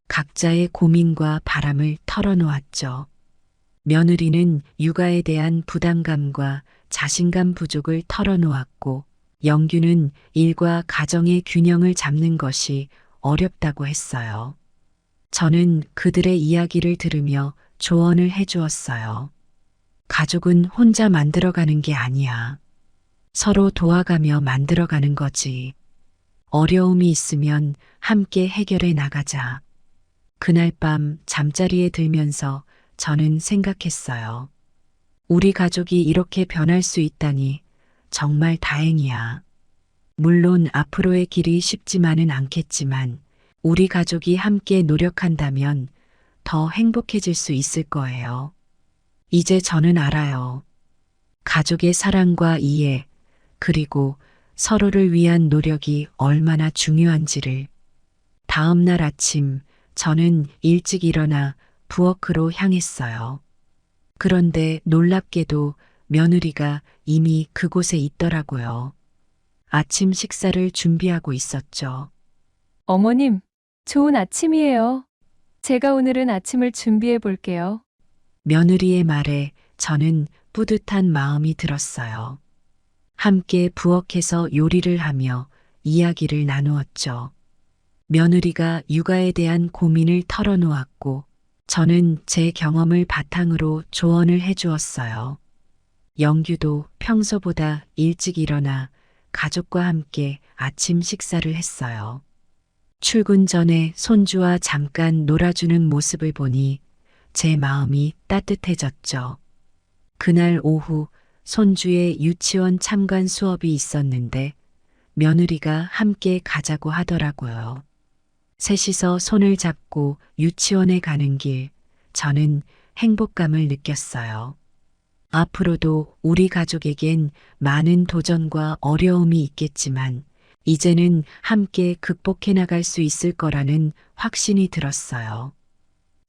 [SPEAKER 1] 각자의 고민과 바람을 털어놓았죠. 며느리는 육아에 대한 부담감과 자신감 부족을 털어놓았고, 영규는 일과 가정의 균형을 잡는 것이 어렵다고 했어요. 저는 그들의 이야기를 들으며 조언을 해주었어요. 가족은 혼자 만들어가는 게 아니야. 서로 도와가며 만들어가는 거지. 어려움이 있으면 함께 해결해 나가자. 그날 밤 잠자리에 들면서 저는 생각했어요. 우리 가족이 이렇게 변할 수 있다니 정말 다행이야. 물론 앞으로의 길이 쉽지만은 않겠지만 우리 가족이 함께 노력한다면 더 행복해질 수 있을 거예요. 이제 저는 알아요. 가족의 사랑과 이해, 그리고 서로를 위한 노력이 얼마나 중요한지를. 다음 날 아침 저는 일찍 일어나 부엌으로 향했어요. 그런데 놀랍게도 며느리가 이미 그곳에 있더라고요. 아침 식사를 준비하고 있었죠.
[SPEAKER 3] 어머님, 좋은 아침이에요. 제가 오늘은 아침을 준비해 볼게요.
[SPEAKER 1] 며느리의 말에 저는 뿌듯한 마음이 들었어요. 함께 부엌에서 요리를 하며 이야기를 나누었죠. 며느리가 육아에 대한 고민을 털어놓았고, 저는 제 경험을 바탕으로 조언을 해주었어요. 영규도 평소보다 일찍 일어나 가족과 함께 아침 식사를 했어요. 출근 전에 손주와 잠깐 놀아주는 모습을 보니 제 마음이 따뜻해졌죠. 그날 오후 손주의 유치원 참관 수업이 있었는데 며느리가 함께 가자고 하더라고요. 셋이서 손을 잡고 유치원에 가는 길, 저는 행복감을 느꼈어요. 앞으로도 우리 가족에겐 많은 도전과 어려움이 있겠지만, 이제는 함께 극복해 나갈 수 있을 거라는 확신이 들었어요.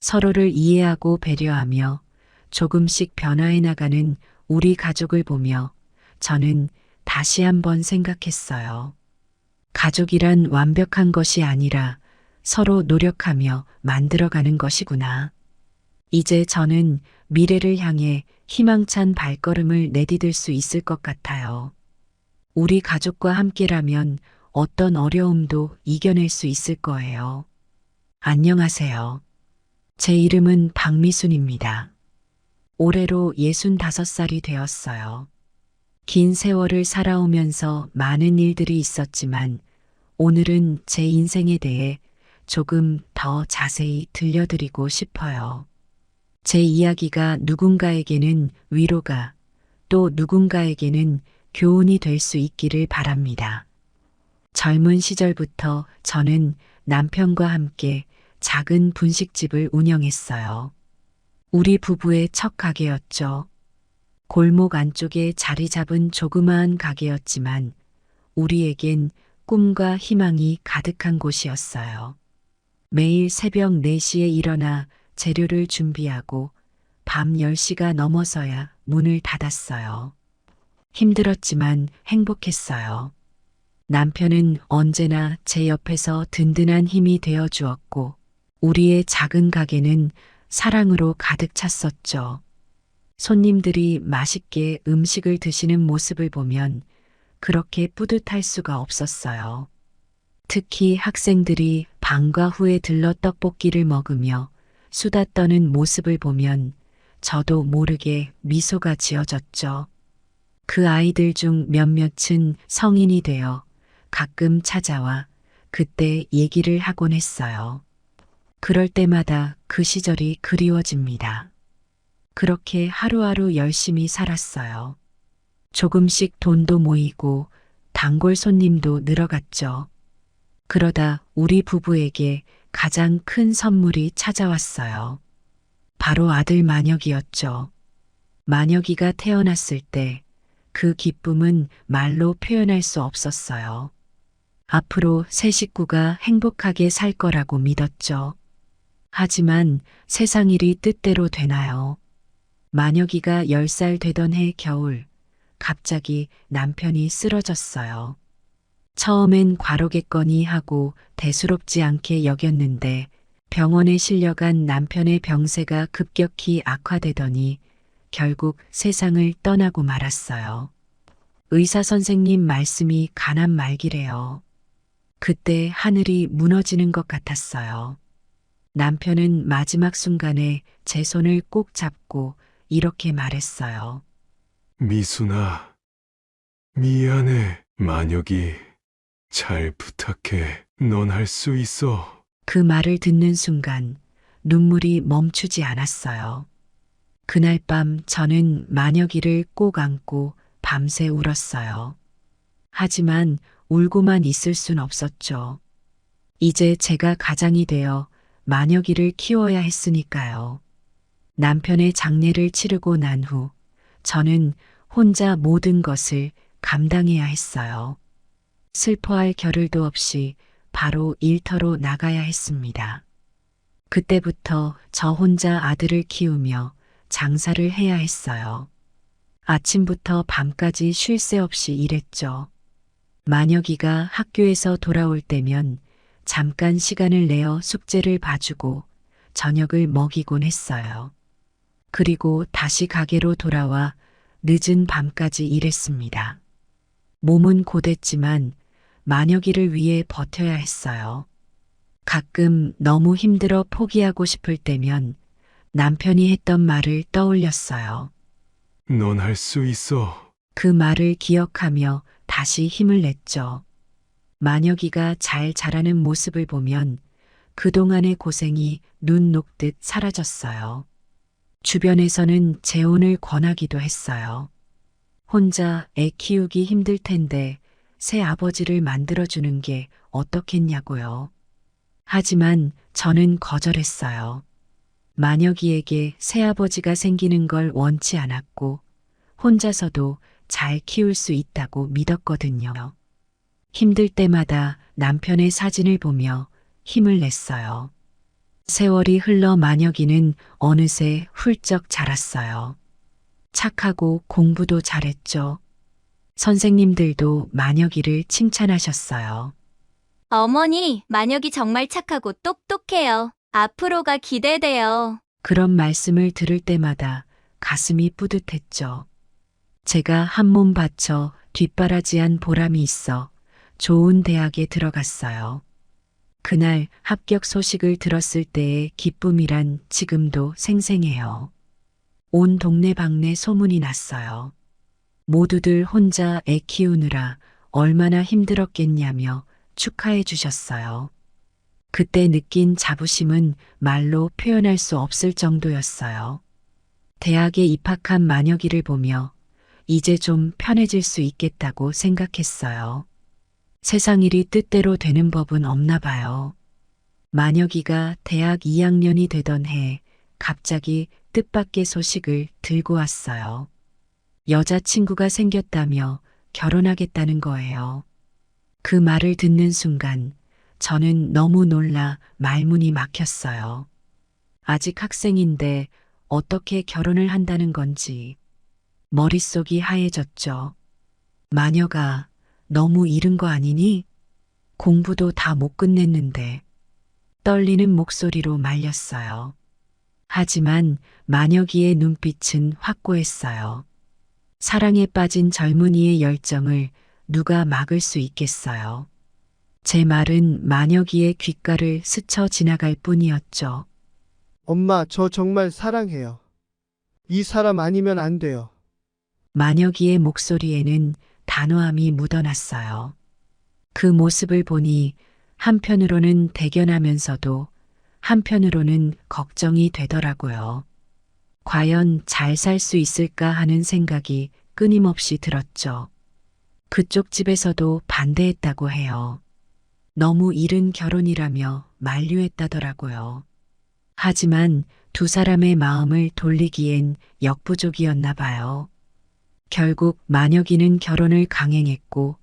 [SPEAKER 1] 서로를 이해하고 배려하며 조금씩 변화해 나가는 우리 가족을 보며 저는 다시 한번 생각했어요. 가족이란 완벽한 것이 아니라 서로 노력하며 만들어가는 것이구나. 이제 저는 미래를 향해 희망찬 발걸음을 내디딜 수 있을 것 같아요. 우리 가족과 함께라면 어떤 어려움도 이겨낼 수 있을 거예요. 안녕하세요. 제 이름은 박미순입니다. 올해로 65살이 되었어요. 긴 세월을 살아오면서 많은 일들이 있었지만 오늘은 제 인생에 대해 조금 더 자세히 들려드리고 싶어요. 제 이야기가 누군가에게는 위로가, 또 누군가에게는 교훈이 될 수 있기를 바랍니다. 젊은 시절부터 저는 남편과 함께 작은 분식집을 운영했어요. 우리 부부의 첫 가게였죠. 골목 안쪽에 자리 잡은 조그마한 가게였지만 우리에겐 꿈과 희망이 가득한 곳이었어요. 매일 새벽 4시에 일어나 재료를 준비하고 밤 10시가 넘어서야 문을 닫았어요. 힘들었지만 행복했어요. 남편은 언제나 제 옆에서 든든한 힘이 되어 주었고 우리의 작은 가게는 사랑으로 가득 찼었죠. 손님들이 맛있게 음식을 드시는 모습을 보면 그렇게 뿌듯할 수가 없었어요. 특히 학생들이 방과 후에 들러 떡볶이를 먹으며 수다 떠는 모습을 보면 저도 모르게 미소가 지어졌죠. 그 아이들 중 몇몇은 성인이 되어 가끔 찾아와 그때 얘기를 하곤 했어요. 그럴 때마다 그 시절이 그리워집니다. 그렇게 하루하루 열심히 살았어요. 조금씩 돈도 모이고 단골 손님도 늘어갔죠. 그러다 우리 부부에게 가장 큰 선물이 찾아왔어요. 바로 아들 만혁이었죠. 만혁이가 태어났을 때 그 기쁨은 말로 표현할 수 없었어요. 앞으로 새 식구가 행복하게 살 거라고 믿었죠. 하지만 세상 일이 뜻대로 되나요? 만혁이가 10살 되던 해 겨울, 갑자기 남편이 쓰러졌어요. 처음엔 과로겠거니 하고 대수롭지 않게 여겼는데 병원에 실려간 남편의 병세가 급격히 악화되더니 결국 세상을 떠나고 말았어요. 의사 선생님 말씀이 가난 말기래요. 그때 하늘이 무너지는 것 같았어요. 남편은 마지막 순간에 제 손을 꼭 잡고 이렇게 말했어요.
[SPEAKER 9] 미순아, 미안해. 만혁이, 잘 부탁해. 넌 할 수 있어.
[SPEAKER 1] 그 말을 듣는 순간 눈물이 멈추지 않았어요. 그날 밤 저는 만혁이를 꼭 안고 밤새 울었어요. 하지만 울고만 있을 순 없었죠. 이제 제가 가장이 되어 만혁이를 키워야 했으니까요. 남편의 장례를 치르고 난 후 저는 혼자 모든 것을 감당해야 했어요. 슬퍼할 겨를도 없이 바로 일터로 나가야 했습니다. 그때부터 저 혼자 아들을 키우며 장사를 해야 했어요. 아침부터 밤까지 쉴 새 없이 일했죠. 만혁이가 학교에서 돌아올 때면 잠깐 시간을 내어 숙제를 봐주고 저녁을 먹이곤 했어요. 그리고 다시 가게로 돌아와 늦은 밤까지 일했습니다. 몸은 고됐지만 만혁이를 위해 버텨야 했어요. 가끔 너무 힘들어 포기하고 싶을 때면 남편이 했던 말을 떠올렸어요.
[SPEAKER 9] 넌 할 수 있어.
[SPEAKER 1] 그 말을 기억하며 다시 힘을 냈죠. 만혁이가 잘 자라는 모습을 보면 그동안의 고생이 눈 녹듯 사라졌어요. 주변에서는 재혼을 권하기도 했어요. 혼자 애 키우기 힘들 텐데 새 아버지를 만들어주는 게 어떻겠냐고요. 하지만 저는 거절했어요. 만혁이에게 새아버지가 생기는 걸 원치 않았고 혼자서도 잘 키울 수 있다고 믿었거든요. 힘들 때마다 남편의 사진을 보며 힘을 냈어요. 세월이 흘러 만혁이는 어느새 훌쩍 자랐어요. 착하고 공부도 잘했죠. 선생님들도 만혁이를 칭찬하셨어요.
[SPEAKER 4] 어머니, 만혁이 정말 착하고 똑똑해요. 앞으로가 기대돼요.
[SPEAKER 1] 그런 말씀을 들을 때마다 가슴이 뿌듯했죠. 제가 한 몸 바쳐 뒷바라지한 보람이 있어 좋은 대학에 들어갔어요. 그날 합격 소식을 들었을 때의 기쁨이란 지금도 생생해요. 온 동네방네 소문이 났어요. 모두들 혼자 애 키우느라 얼마나 힘들었겠냐며 축하해 주셨어요. 그때 느낀 자부심은 말로 표현할 수 없을 정도였어요. 대학에 입학한 만혁이를 보며 이제 좀 편해질 수 있겠다고 생각했어요. 세상 일이 뜻대로 되는 법은 없나 봐요. 만혁이가 대학 2학년이 되던 해 갑자기 뜻밖의 소식을 들고 왔어요. 여자친구가 생겼다며 결혼하겠다는 거예요. 그 말을 듣는 순간 저는 너무 놀라 말문이 막혔어요. 아직 학생인데 어떻게 결혼을 한다는 건지 머릿속이 하얘졌죠. 마녀가 너무 이른 거 아니니? 공부도 다 못 끝냈는데 떨리는 목소리로 말렸어요. 하지만 만혁이의 눈빛은 확고했어요. 사랑에 빠진 젊은이의 열정을 누가 막을 수 있겠어요. 제 말은 만혁이의 귓가를 스쳐 지나갈 뿐이었죠.
[SPEAKER 10] 엄마, 저 정말 사랑해요. 이 사람 아니면 안 돼요.
[SPEAKER 1] 만혁이의 목소리에는 단호함이 묻어났어요. 그 모습을 보니 한편으로는 대견하면서도 한편으로는 걱정이 되더라고요. 과연 잘 살 수 있을까 하는 생각이 끊임없이 들었죠. 그쪽 집에서도 반대했다고 해요. 너무 이른 결혼이라며 만류했다더라고요. 하지만 두 사람의 마음을 돌리기엔 역부족이었나 봐요. 결국 만혁이는 결혼을 강행했고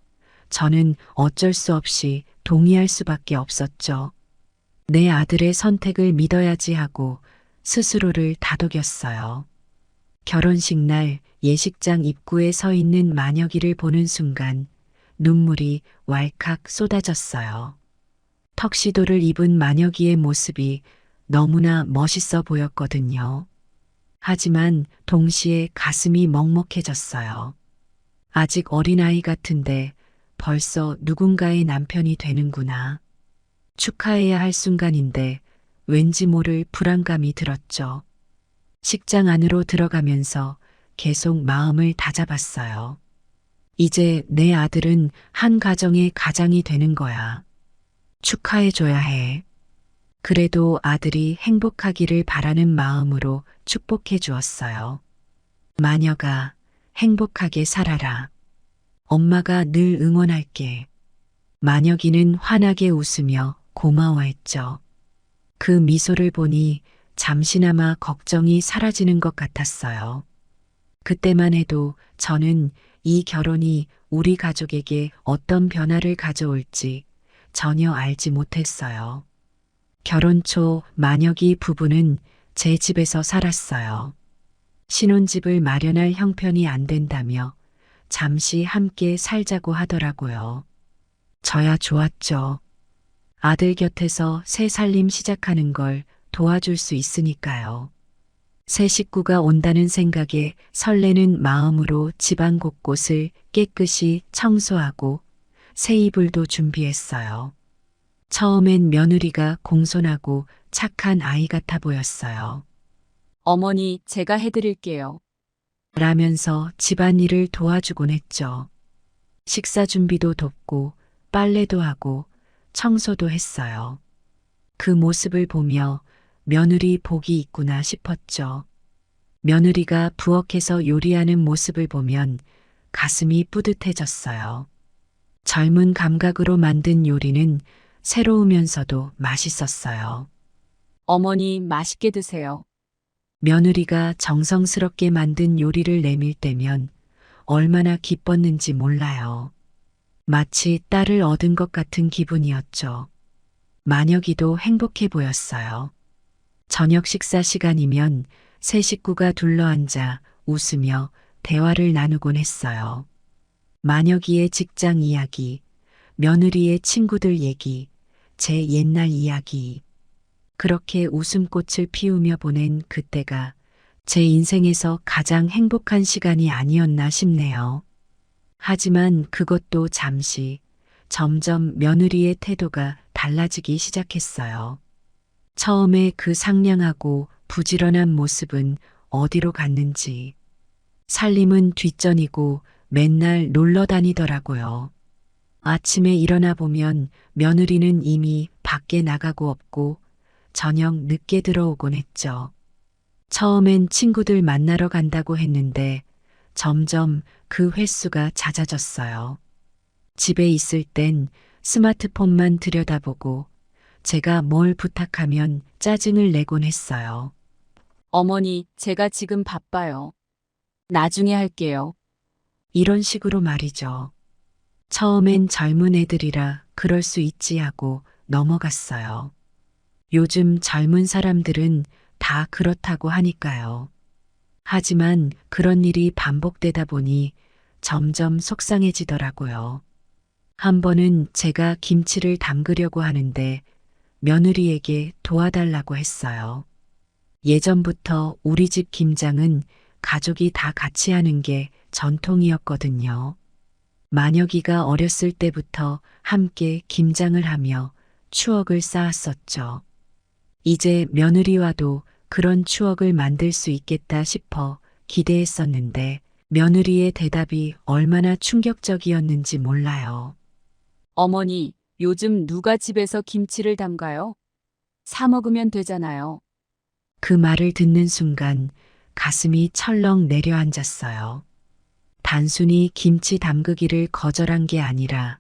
[SPEAKER 1] 저는 어쩔 수 없이 동의할 수밖에 없었죠. 내 아들의 선택을 믿어야지 하고 스스로를 다독였어요. 결혼식 날 예식장 입구에 서 있는 만혁이를 보는 순간 눈물이 왈칵 쏟아졌어요. 턱시도를 입은 만혁이의 모습이 너무나 멋있어 보였거든요. 하지만 동시에 가슴이 먹먹해졌어요. 아직 어린아이 같은데 벌써 누군가의 남편이 되는구나. 축하해야 할 순간인데 왠지 모를 불안감이 들었죠. 식장 안으로 들어가면서 계속 마음을 다잡았어요. 이제 내 아들은 한 가정의 가장이 되는 거야. 축하해줘야 해. 그래도 아들이 행복하기를 바라는 마음으로 축복해 주었어요. 마녀가 행복하게 살아라. 엄마가 늘 응원할게. 만혁이는 환하게 웃으며 고마워했죠. 그 미소를 보니 잠시나마 걱정이 사라지는 것 같았어요. 그때만 해도 저는 이 결혼이 우리 가족에게 어떤 변화를 가져올지 전혀 알지 못했어요. 결혼 초 만혁이 부부는 제 집에서 살았어요. 신혼집을 마련할 형편이 안 된다며 잠시 함께 살자고 하더라고요. 저야 좋았죠. 아들 곁에서 새 살림 시작하는 걸 도와줄 수 있으니까요. 새 식구가 온다는 생각에 설레는 마음으로 집안 곳곳을 깨끗이 청소하고 새 이불도 준비했어요. 처음엔 며느리가 공손하고 착한 아이 같아 보였어요.
[SPEAKER 11] 어머니, 제가 해드릴게요.
[SPEAKER 1] 라면서 집안일을 도와주곤 했죠. 식사 준비도 돕고 빨래도 하고 청소도 했어요. 그 모습을 보며 며느리 복이 있구나 싶었죠. 며느리가 부엌에서 요리하는 모습을 보면 가슴이 뿌듯해졌어요. 젊은 감각으로 만든 요리는 새로우면서도 맛있었어요.
[SPEAKER 11] 어머니 맛있게 드세요.
[SPEAKER 1] 며느리가 정성스럽게 만든 요리를 내밀 때면 얼마나 기뻤는지 몰라요. 마치 딸을 얻은 것 같은 기분이었죠. 만혁이도 행복해 보였어요. 저녁 식사 시간이면 세 식구가 둘러앉아 웃으며 대화를 나누곤 했어요. 만혁이의 직장 이야기, 며느리의 친구들 얘기, 제 옛날 이야기. 그렇게 웃음꽃을 피우며 보낸 그때가 제 인생에서 가장 행복한 시간이 아니었나 싶네요. 하지만 그것도 잠시, 점점 며느리의 태도가 달라지기 시작했어요. 처음에 그 상냥하고 부지런한 모습은 어디로 갔는지. 살림은 뒷전이고 맨날 놀러 다니더라고요. 아침에 일어나 보면 며느리는 이미 밖에 나가고 없고 저녁 늦게 들어오곤 했죠. 처음엔 친구들 만나러 간다고 했는데 점점 그 횟수가 잦아졌어요. 집에 있을 땐 스마트폰만 들여다보고 제가 뭘 부탁하면 짜증을 내곤 했어요.
[SPEAKER 11] 어머니, 제가 지금 바빠요. 나중에 할게요.
[SPEAKER 1] 이런 식으로 말이죠. 처음엔 젊은 애들이라 그럴 수 있지 하고 넘어갔어요. 요즘 젊은 사람들은 다 그렇다고 하니까요. 하지만 그런 일이 반복되다 보니 점점 속상해지더라고요. 한 번은 제가 김치를 담그려고 하는데 며느리에게 도와달라고 했어요. 예전부터 우리 집 김장은 가족이 다 같이 하는 게 전통이었거든요. 만혁이가 어렸을 때부터 함께 김장을 하며 추억을 쌓았었죠. 이제 며느리와도 그런 추억을 만들 수 있겠다 싶어 기대했었는데 며느리의 대답이 얼마나 충격적이었는지 몰라요.
[SPEAKER 11] 어머니, 요즘 누가 집에서 김치를 담가요? 사 먹으면 되잖아요.
[SPEAKER 1] 그 말을 듣는 순간 가슴이 철렁 내려앉았어요. 단순히 김치 담그기를 거절한 게 아니라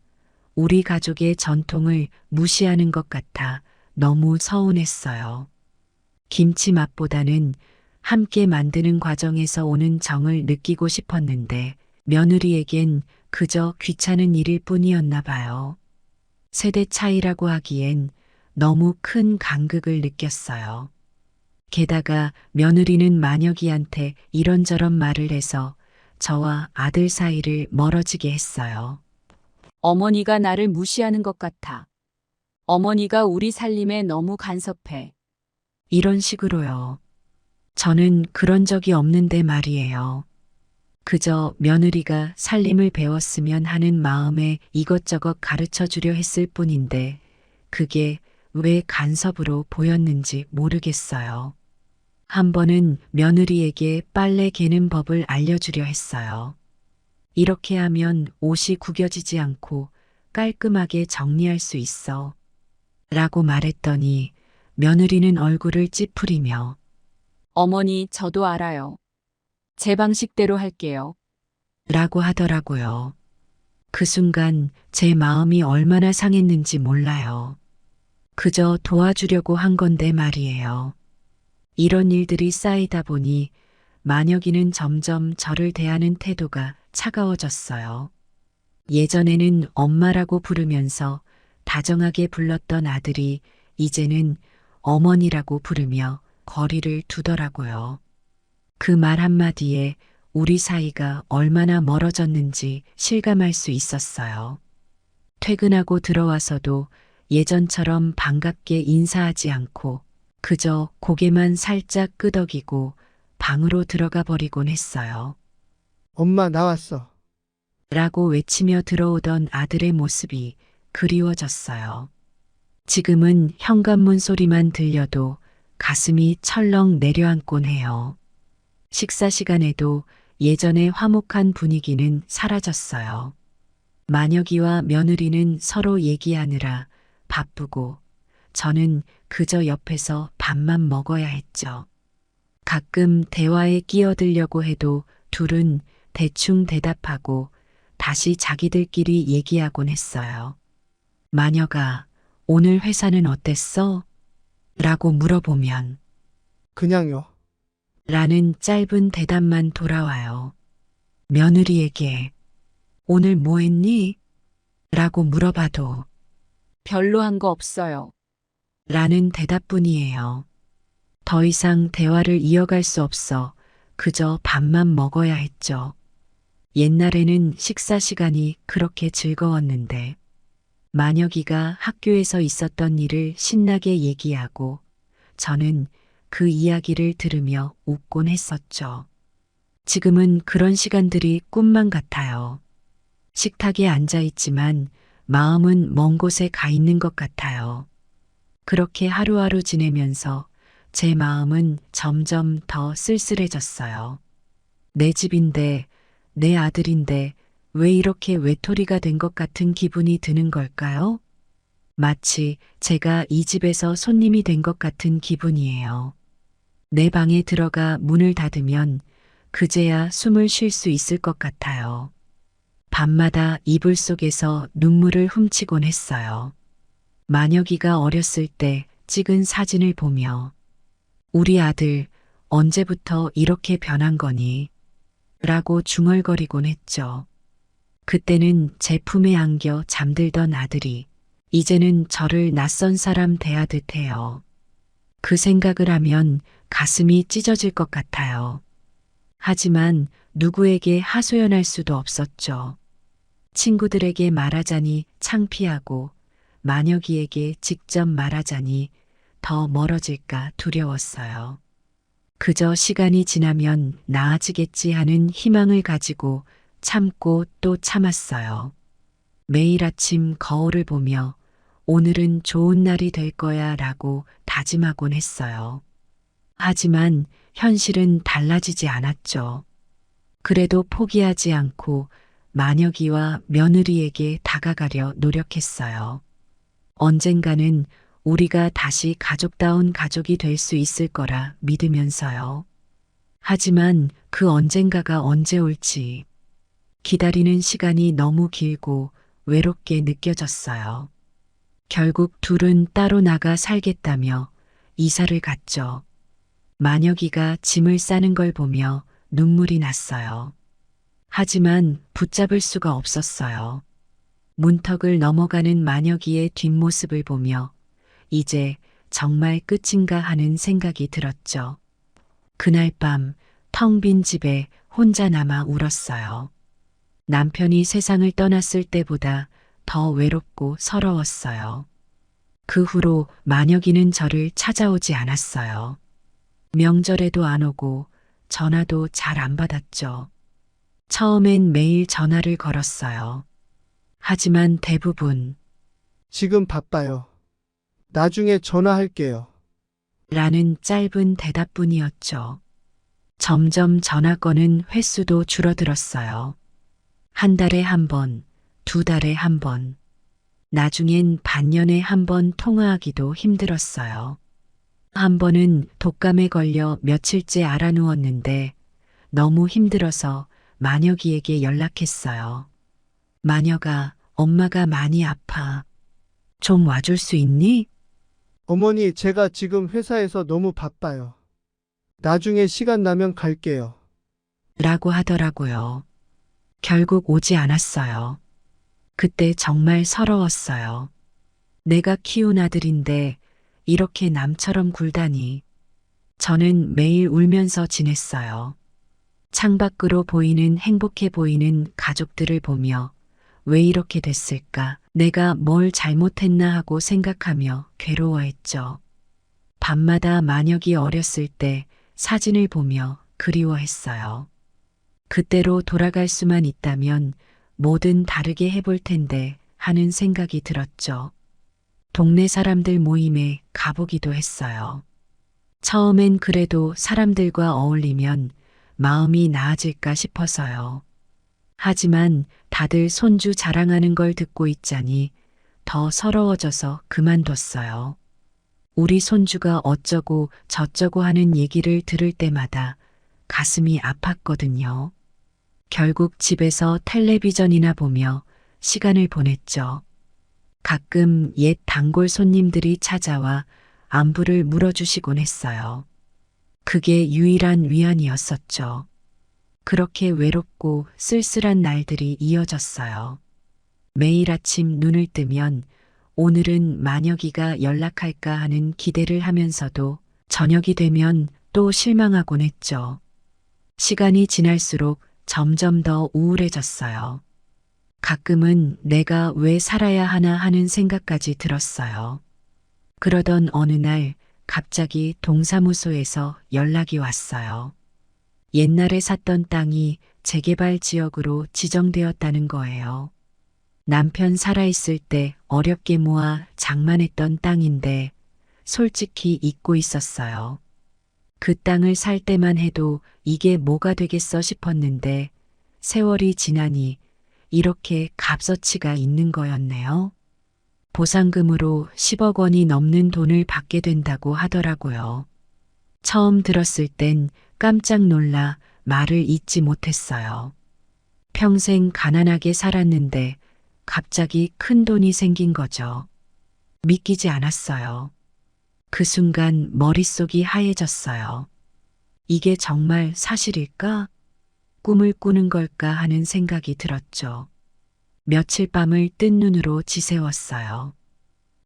[SPEAKER 1] 우리 가족의 전통을 무시하는 것 같아 너무 서운했어요. 김치 맛보다는 함께 만드는 과정에서 오는 정을 느끼고 싶었는데 며느리에겐 그저 귀찮은 일일 뿐이었나 봐요. 세대 차이라고 하기엔 너무 큰 간극을 느꼈어요. 게다가 며느리는 만혁이한테 이런저런 말을 해서 저와 아들 사이를 멀어지게 했어요.
[SPEAKER 11] 어머니가 나를 무시하는 것 같아. 어머니가 우리 살림에 너무 간섭해.
[SPEAKER 1] 이런 식으로요. 저는 그런 적이 없는데 말이에요. 그저 며느리가 살림을 배웠으면 하는 마음에 이것저것 가르쳐 주려 했을 뿐인데 그게 왜 간섭으로 보였는지 모르겠어요. 한 번은 며느리에게 빨래 개는 법을 알려주려 했어요. 이렇게 하면 옷이 구겨지지 않고 깔끔하게 정리할 수 있어. 라고 말했더니 며느리는 얼굴을 찌푸리며
[SPEAKER 11] 어머니, 저도 알아요. 제 방식대로 할게요.
[SPEAKER 1] 라고 하더라고요. 그 순간 제 마음이 얼마나 상했는지 몰라요. 그저 도와주려고 한 건데 말이에요. 이런 일들이 쌓이다 보니 만혁이는 점점 저를 대하는 태도가 차가워졌어요. 예전에는 엄마라고 부르면서 다정하게 불렀던 아들이 이제는 어머니라고 부르며 거리를 두더라고요. 그 말 한마디에 우리 사이가 얼마나 멀어졌는지 실감할 수 있었어요. 퇴근하고 들어와서도 예전처럼 반갑게 인사하지 않고 그저 고개만 살짝 끄덕이고 방으로 들어가 버리곤 했어요.
[SPEAKER 10] 엄마 나왔어.
[SPEAKER 1] 라고 외치며 들어오던 아들의 모습이 그리워졌어요. 지금은 현관문 소리만 들려도 가슴이 철렁 내려앉곤 해요. 식사 시간에도 예전의 화목한 분위기는 사라졌어요. 만혁이와 며느리는 서로 얘기하느라 바쁘고 저는 그저 옆에서 밥만 먹어야 했죠. 가끔 대화에 끼어들려고 해도 둘은 대충 대답하고 다시 자기들끼리 얘기하곤 했어요. 마녀가 오늘 회사는 어땠어? 라고 물어보면
[SPEAKER 10] 그냥요.
[SPEAKER 1] 라는 짧은 대답만 돌아와요. 며느리에게 오늘 뭐 했니? 라고 물어봐도
[SPEAKER 11] 별로 한 거 없어요.
[SPEAKER 1] 라는 대답뿐이에요. 더 이상 대화를 이어갈 수 없어 그저 밥만 먹어야 했죠. 옛날에는 식사 시간이 그렇게 즐거웠는데 만혁이가 학교에서 있었던 일을 신나게 얘기하고 저는 그 이야기를 들으며 웃곤 했었죠. 지금은 그런 시간들이 꿈만 같아요. 식탁에 앉아 있지만 마음은 먼 곳에 가 있는 것 같아요. 그렇게 하루하루 지내면서 제 마음은 점점 더 쓸쓸해졌어요. 내 집인데, 내 아들인데 왜 이렇게 외톨이가 된 것 같은 기분이 드는 걸까요? 마치 제가 이 집에서 손님이 된 것 같은 기분이에요. 내 방에 들어가 문을 닫으면 그제야 숨을 쉴 수 있을 것 같아요. 밤마다 이불 속에서 눈물을 훔치곤 했어요. 만혁이가 어렸을 때 찍은 사진을 보며 우리 아들 언제부터 이렇게 변한 거니? 라고 중얼거리곤 했죠. 그때는 제 품에 안겨 잠들던 아들이 이제는 저를 낯선 사람 대하듯 해요. 그 생각을 하면 가슴이 찢어질 것 같아요. 하지만 누구에게 하소연할 수도 없었죠. 친구들에게 말하자니 창피하고 만혁이에게 직접 말하자니 더 멀어질까 두려웠어요. 그저 시간이 지나면 나아지겠지 하는 희망을 가지고 참고 또 참았어요. 매일 아침 거울을 보며 오늘은 좋은 날이 될 거야 라고 다짐하곤 했어요. 하지만 현실은 달라지지 않았죠. 그래도 포기하지 않고 만혁이와 며느리에게 다가가려 노력했어요. 언젠가는 우리가 다시 가족다운 가족이 될 수 있을 거라 믿으면서요. 하지만 그 언젠가가 언제 올지 기다리는 시간이 너무 길고 외롭게 느껴졌어요. 결국 둘은 따로 나가 살겠다며 이사를 갔죠. 만혁이가 짐을 싸는 걸 보며 눈물이 났어요. 하지만 붙잡을 수가 없었어요. 문턱을 넘어가는 만혁이의 뒷모습을 보며 이제 정말 끝인가 하는 생각이 들었죠. 그날 밤 텅 빈 집에 혼자 남아 울었어요. 남편이 세상을 떠났을 때보다 더 외롭고 서러웠어요. 그 후로 만혁이는 저를 찾아오지 않았어요. 명절에도 안 오고 전화도 잘 안 받았죠. 처음엔 매일 전화를 걸었어요. 하지만 대부분
[SPEAKER 10] 지금 바빠요. 나중에 전화할게요.
[SPEAKER 1] 라는 짧은 대답뿐이었죠. 점점 전화 거는 횟수도 줄어들었어요. 한 달에 한 번, 두 달에 한 번, 나중엔 반년에 한 번 통화하기도 힘들었어요. 한 번은 독감에 걸려 며칠째 알아누웠는데 너무 힘들어서 만혁이에게 연락했어요. 만혁아, 엄마가 많이 아파. 좀 와줄 수 있니?
[SPEAKER 10] 어머니, 제가 지금 회사에서 너무 바빠요. 나중에 시간 나면 갈게요.
[SPEAKER 1] 라고 하더라고요. 결국 오지 않았어요. 그때 정말 서러웠어요. 내가 키운 아들인데 이렇게 남처럼 굴다니. 저는 매일 울면서 지냈어요. 창밖으로 보이는 행복해 보이는 가족들을 보며 왜 이렇게 됐을까? 내가 뭘 잘못했나 하고 생각하며 괴로워했죠. 밤마다 만혁이 어렸을 때 사진을 보며 그리워했어요. 그때로 돌아갈 수만 있다면 뭐든 다르게 해볼 텐데 하는 생각이 들었죠. 동네 사람들 모임에 가보기도 했어요. 처음엔 그래도 사람들과 어울리면 마음이 나아질까 싶어서요. 하지만 다들 손주 자랑하는 걸 듣고 있자니 더 서러워져서 그만뒀어요. 우리 손주가 어쩌고 저쩌고 하는 얘기를 들을 때마다 가슴이 아팠거든요. 결국 집에서 텔레비전이나 보며 시간을 보냈죠. 가끔 옛 단골 손님들이 찾아와 안부를 물어주시곤 했어요. 그게 유일한 위안이었었죠. 그렇게 외롭고 쓸쓸한 날들이 이어졌어요. 매일 아침 눈을 뜨면 오늘은 만혁이가 연락할까 하는 기대를 하면서도 저녁이 되면 또 실망하곤 했죠. 시간이 지날수록 점점 더 우울해졌어요. 가끔은 내가 왜 살아야 하나 하는 생각까지 들었어요. 그러던 어느 날 갑자기 동사무소에서 연락이 왔어요. 옛날에 샀던 땅이 재개발 지역으로 지정되었다는 거예요. 남편 살아있을 때 어렵게 모아 장만했던 땅인데 솔직히 잊고 있었어요. 그 땅을 살 때만 해도 이게 뭐가 되겠어 싶었는데 세월이 지나니 이렇게 값어치가 있는 거였네요. 보상금으로 10억 원이 넘는 돈을 받게 된다고 하더라고요. 처음 들었을 땐 깜짝 놀라 말을 잇지 못했어요. 평생 가난하게 살았는데 갑자기 큰 돈이 생긴 거죠. 믿기지 않았어요. 그 순간 머릿속이 하얘졌어요. 이게 정말 사실일까? 꿈을 꾸는 걸까 하는 생각이 들었죠. 며칠 밤을 뜬 눈으로 지새웠어요.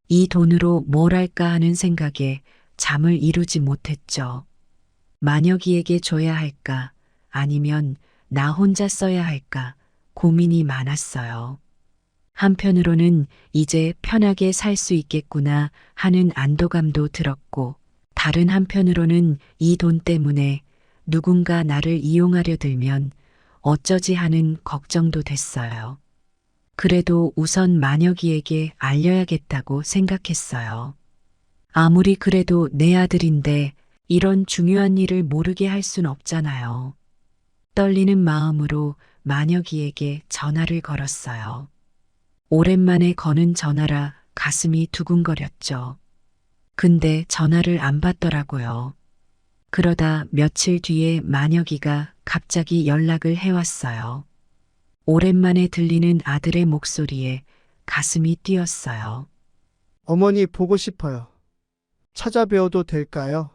[SPEAKER 1] 이 돈으로 뭘 할까 하는 생각에 잠을 이루지 못했죠. 만혁이에게 줘야 할까 아니면 나 혼자 써야 할까 고민이 많았어요. 한편으로는 이제 편하게 살 수 있겠구나 하는 안도감도 들었고 다른 한편으로는 이 돈 때문에 누군가 나를 이용하려 들면 어쩌지 하는 걱정도 됐어요. 그래도 우선 만혁이에게 알려야겠다고 생각했어요. 아무리 그래도 내 아들인데 이런 중요한 일을 모르게 할 순 없잖아요. 떨리는 마음으로 만혁이에게 전화를 걸었어요. 오랜만에 거는 전화라 가슴이 두근거렸죠. 근데 전화를 안 받더라고요. 그러다 며칠 뒤에 만혁이가 갑자기 연락을 해왔어요. 오랜만에 들리는 아들의 목소리에 가슴이 뛰었어요.
[SPEAKER 10] 어머니 보고 싶어요. 찾아뵈어도 될까요?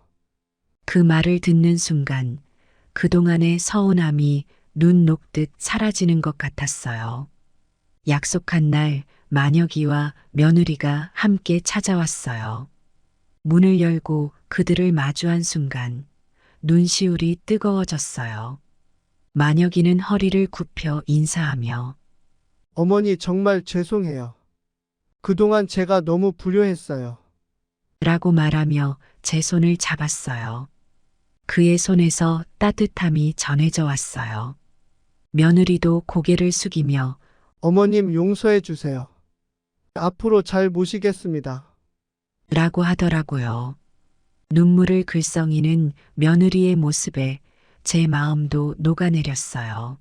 [SPEAKER 1] 그 말을 듣는 순간 그동안의 서운함이 눈 녹듯 사라지는 것 같았어요. 약속한 날 만혁이와 며느리가 함께 찾아왔어요. 문을 열고 그들을 마주한 순간 눈시울이 뜨거워졌어요. 만혁이는 허리를 굽혀 인사하며
[SPEAKER 10] 어머니 정말 죄송해요. 그동안 제가 너무 불효했어요.
[SPEAKER 1] 라고 말하며 제 손을 잡았어요. 그의 손에서 따뜻함이 전해져 왔어요. 며느리도 고개를 숙이며
[SPEAKER 10] 어머님 용서해 주세요. 앞으로 잘 모시겠습니다.
[SPEAKER 1] 라고 하더라고요. 눈물을 글썽이는 며느리의 모습에 제 마음도 녹아내렸어요.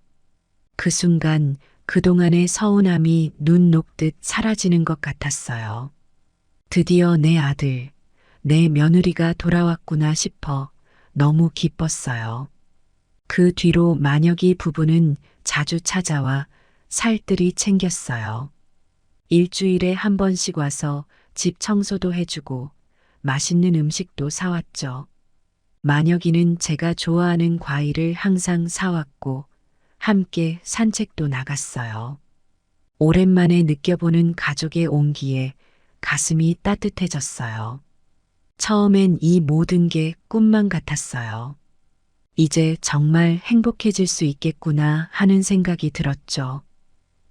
[SPEAKER 1] 그 순간 그동안의 서운함이 눈 녹듯 사라지는 것 같았어요. 드디어 내 아들, 내 며느리가 돌아왔구나 싶어 너무 기뻤어요. 그 뒤로 만혁이 부부는 자주 찾아와 살뜰히 챙겼어요. 일주일에 한 번씩 와서 집 청소도 해주고 맛있는 음식도 사왔죠. 만혁이는 제가 좋아하는 과일을 항상 사왔고 함께 산책도 나갔어요. 오랜만에 느껴보는 가족의 온기에 가슴이 따뜻해졌어요. 처음엔 이 모든 게 꿈만 같았어요. 이제 정말 행복해질 수 있겠구나 하는 생각이 들었죠.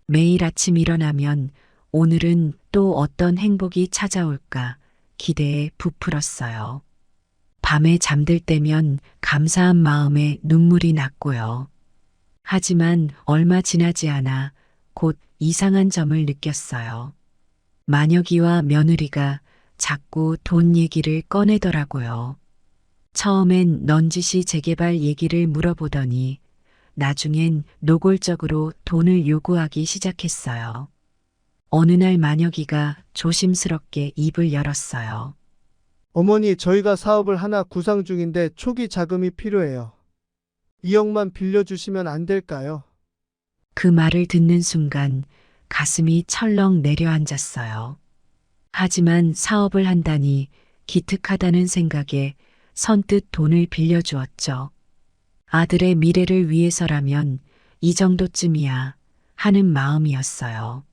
[SPEAKER 1] 매일 아침 일어나면 오늘은 또 어떤 행복이 찾아올까 기대에 부풀었어요. 밤에 잠들 때면 감사한 마음에 눈물이 났고요. 하지만 얼마 지나지 않아 곧 이상한 점을 느꼈어요. 만혁이와 며느리가 자꾸 돈 얘기를 꺼내더라고요. 처음엔 넌지시 재개발 얘기를 물어보더니 나중엔 노골적으로 돈을 요구하기 시작했어요. 어느 날 만혁이가 조심스럽게 입을 열었어요.
[SPEAKER 10] 어머니 저희가 사업을 하나 구상 중인데 초기 자금이 필요해요. 2억만 빌려주시면 안 될까요?
[SPEAKER 1] 그 말을 듣는 순간 가슴이 철렁 내려앉았어요. 하지만 사업을 한다니 기특하다는 생각에 선뜻 돈을 빌려주었죠. 아들의 미래를 위해서라면 이 정도쯤이야 하는 마음이었어요.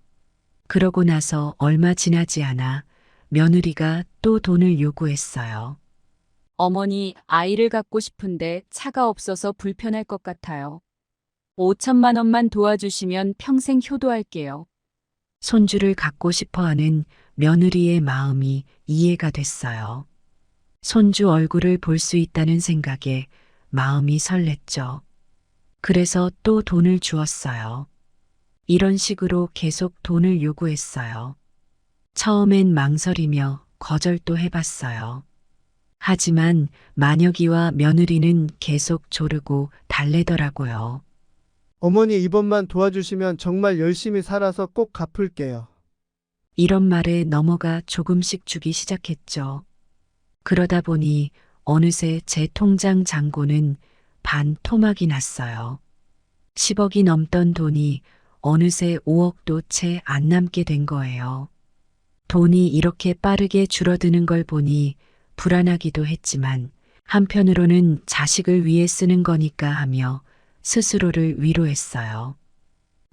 [SPEAKER 1] 그러고 나서 얼마 지나지 않아 며느리가 또 돈을 요구했어요.
[SPEAKER 11] 어머니, 아이를 갖고 싶은데 차가 없어서 불편할 것 같아요. 5천만 원만 도와주시면 평생 효도할게요.
[SPEAKER 1] 손주를 갖고 싶어 하는 며느리의 마음이 이해가 됐어요. 손주 얼굴을 볼 수 있다는 생각에 마음이 설렜죠. 그래서 또 돈을 주었어요. 이런 식으로 계속 돈을 요구했어요. 처음엔 망설이며 거절도 해봤어요. 하지만 만혁이와 며느리는 계속 조르고 달래더라고요.
[SPEAKER 10] 어머니 이번만 도와주시면 정말 열심히 살아서 꼭 갚을게요.
[SPEAKER 1] 이런 말에 넘어가 조금씩 주기 시작했죠. 그러다 보니 어느새 제 통장 잔고는 반 토막이 났어요. 10억이 넘던 돈이 어느새 5억도 채 안 남게 된 거예요. 돈이 이렇게 빠르게 줄어드는 걸 보니 불안하기도 했지만 한편으로는 자식을 위해 쓰는 거니까 하며 스스로를 위로했어요.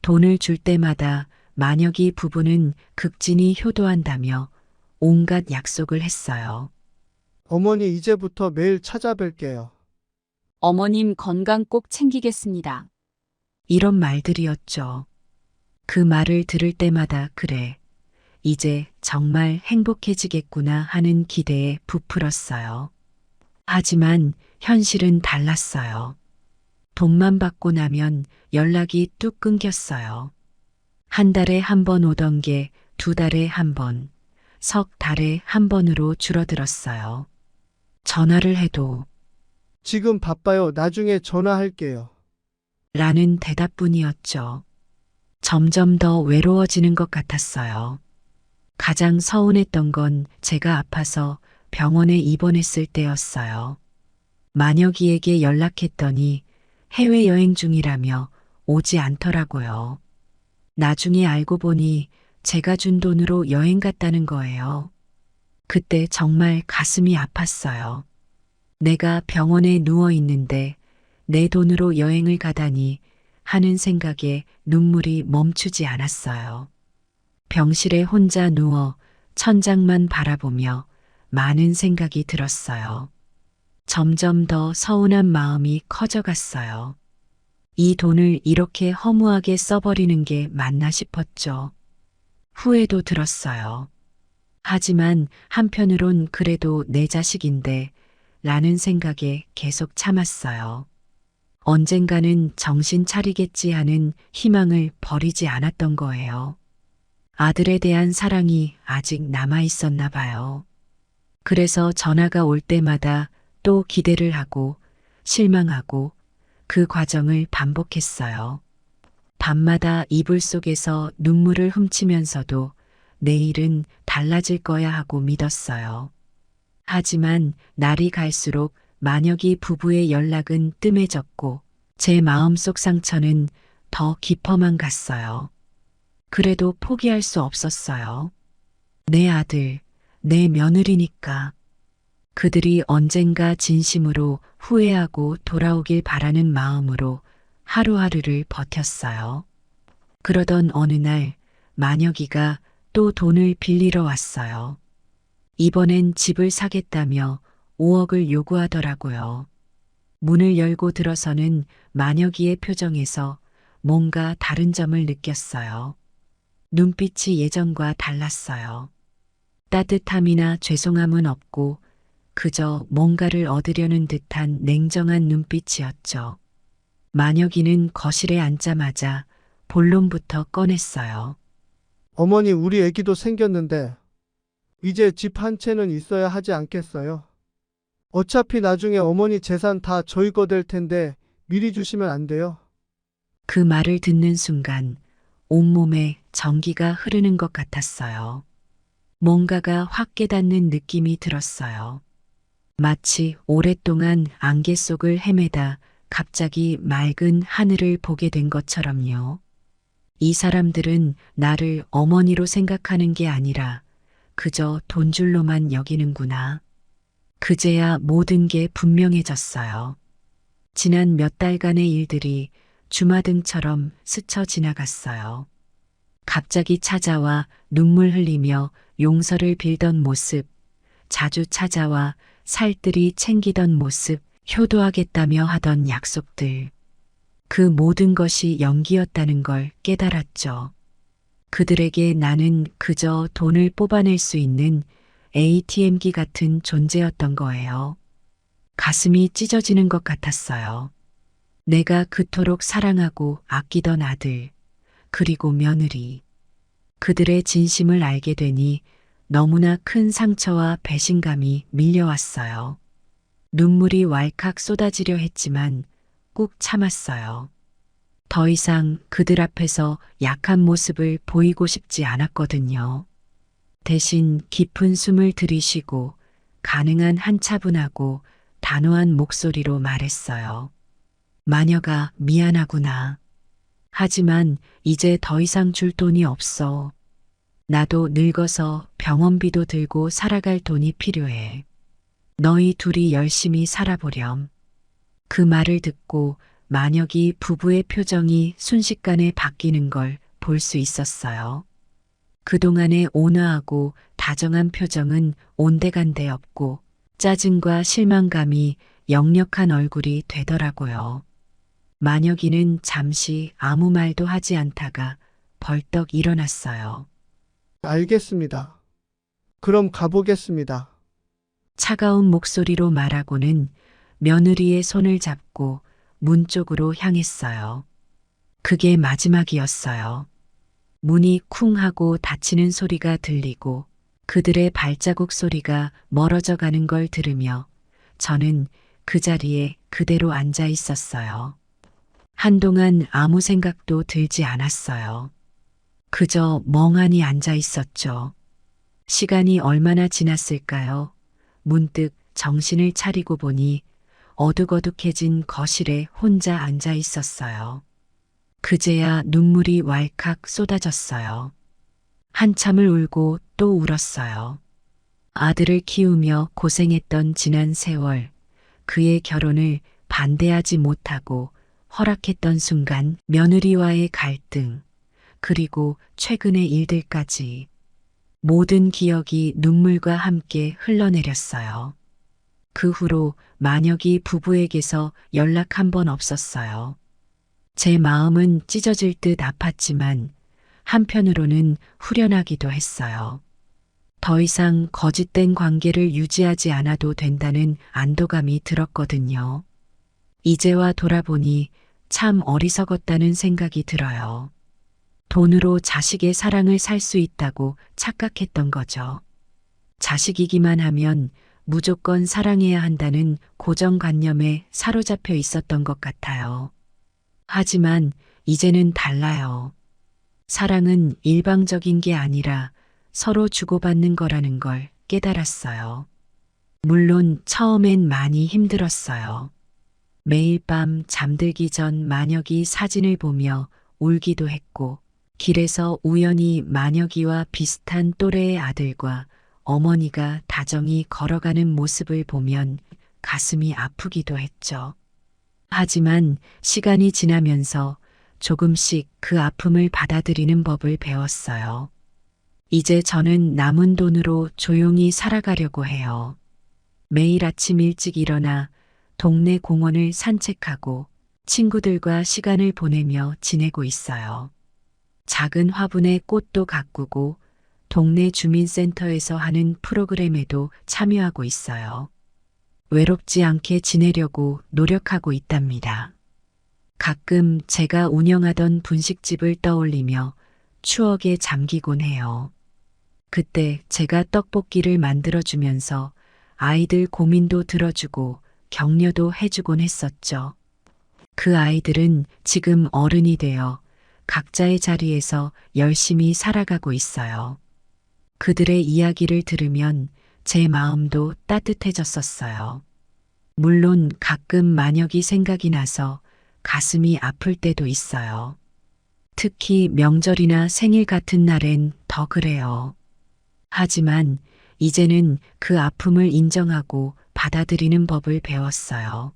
[SPEAKER 1] 돈을 줄 때마다 만혁이 부부는 극진히 효도한다며 온갖 약속을 했어요.
[SPEAKER 10] 어머니 이제부터 매일 찾아뵐게요.
[SPEAKER 11] 어머님 건강 꼭 챙기겠습니다.
[SPEAKER 1] 이런 말들이었죠. 그 말을 들을 때마다 그래, 이제 정말 행복해지겠구나 하는 기대에 부풀었어요. 하지만 현실은 달랐어요. 돈만 받고 나면 연락이 뚝 끊겼어요. 한 달에 한 번 오던 게 2달에 한 번, 석 달에 한 번으로 줄어들었어요. 전화를 해도
[SPEAKER 10] 지금 바빠요. 나중에 전화할게요.
[SPEAKER 1] 라는 대답뿐이었죠. 점점 더 외로워지는 것 같았어요. 가장 서운했던 건 제가 아파서 병원에 입원했을 때였어요. 만혁이에게 연락했더니 해외여행 중이라며 오지 않더라고요. 나중에 알고 보니 제가 준 돈으로 여행 갔다는 거예요. 그때 정말 가슴이 아팠어요. 내가 병원에 누워 있는데 내 돈으로 여행을 가다니 하는 생각에 눈물이 멈추지 않았어요. 병실에 혼자 누워 천장만 바라보며 많은 생각이 들었어요. 점점 더 서운한 마음이 커져갔어요. 이 돈을 이렇게 허무하게 써버리는 게 맞나 싶었죠. 후회도 들었어요. 하지만 한편으론 그래도 내 자식인데 라는 생각에 계속 참았어요. 언젠가는 정신 차리겠지 하는 희망을 버리지 않았던 거예요. 아들에 대한 사랑이 아직 남아 있었나 봐요. 그래서 전화가 올 때마다 또 기대를 하고 실망하고 그 과정을 반복했어요. 밤마다 이불 속에서 눈물을 훔치면서도 내일은 달라질 거야 하고 믿었어요. 하지만 날이 갈수록 만혁이 부부의 연락은 뜸해졌고 제 마음속 상처는 더 깊어만 갔어요. 그래도 포기할 수 없었어요. 내 아들, 내 며느리니까. 그들이 언젠가 진심으로 후회하고 돌아오길 바라는 마음으로 하루하루를 버텼어요. 그러던 어느 날 만혁이가 또 돈을 빌리러 왔어요. 이번엔 집을 사겠다며 5억을 요구하더라고요. 문을 열고 들어서는 만혁이의 표정에서 뭔가 다른 점을 느꼈어요. 눈빛이 예전과 달랐어요. 따뜻함이나 죄송함은 없고 그저 뭔가를 얻으려는 듯한 냉정한 눈빛이었죠. 만혁이는 거실에 앉자마자 본론부터 꺼냈어요.
[SPEAKER 10] 어머니 우리 애기도 생겼는데 이제 집 한 채는 있어야 하지 않겠어요? 어차피 나중에 어머니 재산 다 저희 거 될 텐데 미리 주시면 안 돼요?
[SPEAKER 1] 그 말을 듣는 순간 온몸에 전기가 흐르는 것 같았어요. 뭔가가 확 깨닫는 느낌이 들었어요. 마치 오랫동안 안개 속을 헤매다 갑자기 맑은 하늘을 보게 된 것처럼요. 이 사람들은 나를 어머니로 생각하는 게 아니라 그저 돈줄로만 여기는구나. 그제야 모든 게 분명해졌어요. 지난 몇 달간의 일들이 주마등처럼 스쳐 지나갔어요. 갑자기 찾아와 눈물 흘리며 용서를 빌던 모습, 자주 찾아와 살뜰히 챙기던 모습, 효도하겠다며 하던 약속들. 그 모든 것이 연기였다는 걸 깨달았죠. 그들에게 나는 그저 돈을 뽑아낼 수 있는 ATM기 같은 존재였던 거예요. 가슴이 찢어지는 것 같았어요. 내가 그토록 사랑하고 아끼던 아들, 그리고 며느리. 그들의 진심을 알게 되니 너무나 큰 상처와 배신감이 밀려왔어요. 눈물이 왈칵 쏟아지려 했지만 꾹 참았어요. 더 이상 그들 앞에서 약한 모습을 보이고 싶지 않았거든요. 대신 깊은 숨을 들이쉬고 가능한 한 차분하고 단호한 목소리로 말했어요. 마녀가 미안하구나. 하지만 이제 더 이상 줄 돈이 없어. 나도 늙어서 병원비도 들고 살아갈 돈이 필요해. 너희 둘이 열심히 살아보렴. 그 말을 듣고 만혁이 부부의 표정이 순식간에 바뀌는 걸 볼 수 있었어요. 그동안의 온화하고 다정한 표정은 온데간데 없고 짜증과 실망감이 역력한 얼굴이 되더라고요. 만혁이는 잠시 아무 말도 하지 않다가 벌떡 일어났어요.
[SPEAKER 10] 알겠습니다. 그럼 가보겠습니다.
[SPEAKER 1] 차가운 목소리로 말하고는 며느리의 손을 잡고 문 쪽으로 향했어요. 그게 마지막이었어요. 문이 쿵 하고 닫히는 소리가 들리고 그들의 발자국 소리가 멀어져 가는 걸 들으며 저는 그 자리에 그대로 앉아 있었어요. 한동안 아무 생각도 들지 않았어요. 그저 멍하니 앉아 있었죠. 시간이 얼마나 지났을까요? 문득 정신을 차리고 보니 어둑어둑해진 거실에 혼자 앉아 있었어요. 그제야 눈물이 왈칵 쏟아졌어요. 한참을 울고 또 울었어요. 아들을 키우며 고생했던 지난 세월, 그의 결혼을 반대하지 못하고 허락했던 순간 며느리와의 갈등, 그리고 최근의 일들까지 모든 기억이 눈물과 함께 흘러내렸어요. 그 후로 만혁이 부부에게서 연락 한 번 없었어요. 제 마음은 찢어질 듯 아팠지만 한편으로는 후련하기도 했어요. 더 이상 거짓된 관계를 유지하지 않아도 된다는 안도감이 들었거든요. 이제와 돌아보니 참 어리석었다는 생각이 들어요. 돈으로 자식의 사랑을 살 수 있다고 착각했던 거죠. 자식이기만 하면 무조건 사랑해야 한다는 고정관념에 사로잡혀 있었던 것 같아요. 하지만 이제는 달라요. 사랑은 일방적인 게 아니라 서로 주고받는 거라는 걸 깨달았어요. 물론 처음엔 많이 힘들었어요. 매일 밤 잠들기 전 만혁이 사진을 보며 울기도 했고, 길에서 우연히 만혁이와 비슷한 또래의 아들과 어머니가 다정히 걸어가는 모습을 보면 가슴이 아프기도 했죠. 하지만 시간이 지나면서 조금씩 그 아픔을 받아들이는 법을 배웠어요. 이제 저는 남은 돈으로 조용히 살아가려고 해요. 매일 아침 일찍 일어나 동네 공원을 산책하고 친구들과 시간을 보내며 지내고 있어요. 작은 화분에 꽃도 가꾸고 동네 주민센터에서 하는 프로그램에도 참여하고 있어요. 외롭지 않게 지내려고 노력하고 있답니다. 가끔 제가 운영하던 분식집을 떠올리며 추억에 잠기곤 해요. 그때 제가 떡볶이를 만들어주면서 아이들 고민도 들어주고 격려도 해주곤 했었죠. 그 아이들은 지금 어른이 되어 각자의 자리에서 열심히 살아가고 있어요. 그들의 이야기를 들으면 제 마음도 따뜻해졌었어요. 물론 가끔 만혁이 생각이 나서 가슴이 아플 때도 있어요. 특히 명절이나 생일 같은 날엔 더 그래요. 하지만 이제는 그 아픔을 인정하고 받아들이는 법을 배웠어요.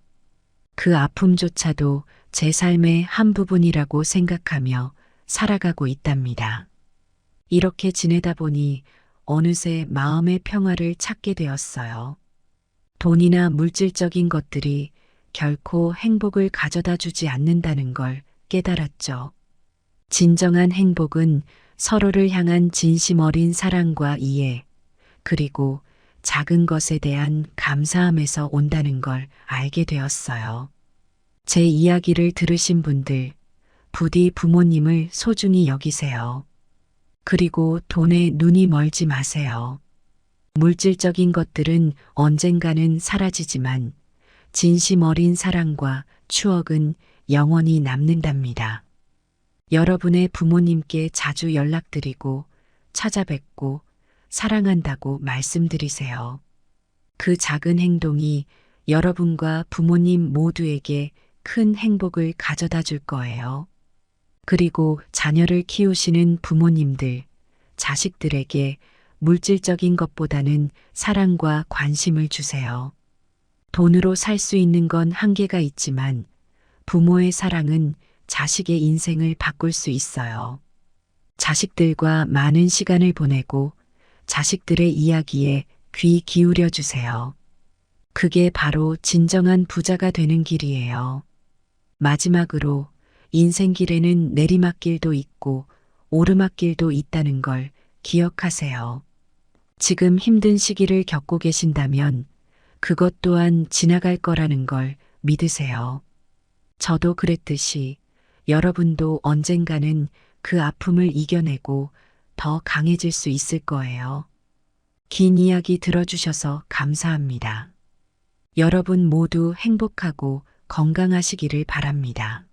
[SPEAKER 1] 그 아픔조차도 제 삶의 한 부분이라고 생각하며 살아가고 있답니다. 이렇게 지내다 보니 어느새 마음의 평화를 찾게 되었어요. 돈이나 물질적인 것들이 결코 행복을 가져다 주지 않는다는 걸 깨달았죠. 진정한 행복은 서로를 향한 진심 어린 사랑과 이해, 그리고 작은 것에 대한 감사함에서 온다는 걸 알게 되었어요. 제 이야기를 들으신 분들, 부디 부모님을 소중히 여기세요. 그리고 돈에 눈이 멀지 마세요. 물질적인 것들은 언젠가는 사라지지만 진심 어린 사랑과 추억은 영원히 남는답니다. 여러분의 부모님께 자주 연락드리고 찾아뵙고 사랑한다고 말씀드리세요. 그 작은 행동이 여러분과 부모님 모두에게 큰 행복을 가져다 줄 거예요. 그리고 자녀를 키우시는 부모님들, 자식들에게 물질적인 것보다는 사랑과 관심을 주세요. 돈으로 살 수 있는 건 한계가 있지만 부모의 사랑은 자식의 인생을 바꿀 수 있어요. 자식들과 많은 시간을 보내고 자식들의 이야기에 귀 기울여 주세요. 그게 바로 진정한 부자가 되는 길이에요. 마지막으로 인생길에는 내리막길도 있고 오르막길도 있다는 걸 기억하세요. 지금 힘든 시기를 겪고 계신다면 그것 또한 지나갈 거라는 걸 믿으세요. 저도 그랬듯이 여러분도 언젠가는 그 아픔을 이겨내고 더 강해질 수 있을 거예요. 긴 이야기 들어주셔서 감사합니다. 여러분 모두 행복하고 건강하시기를 바랍니다.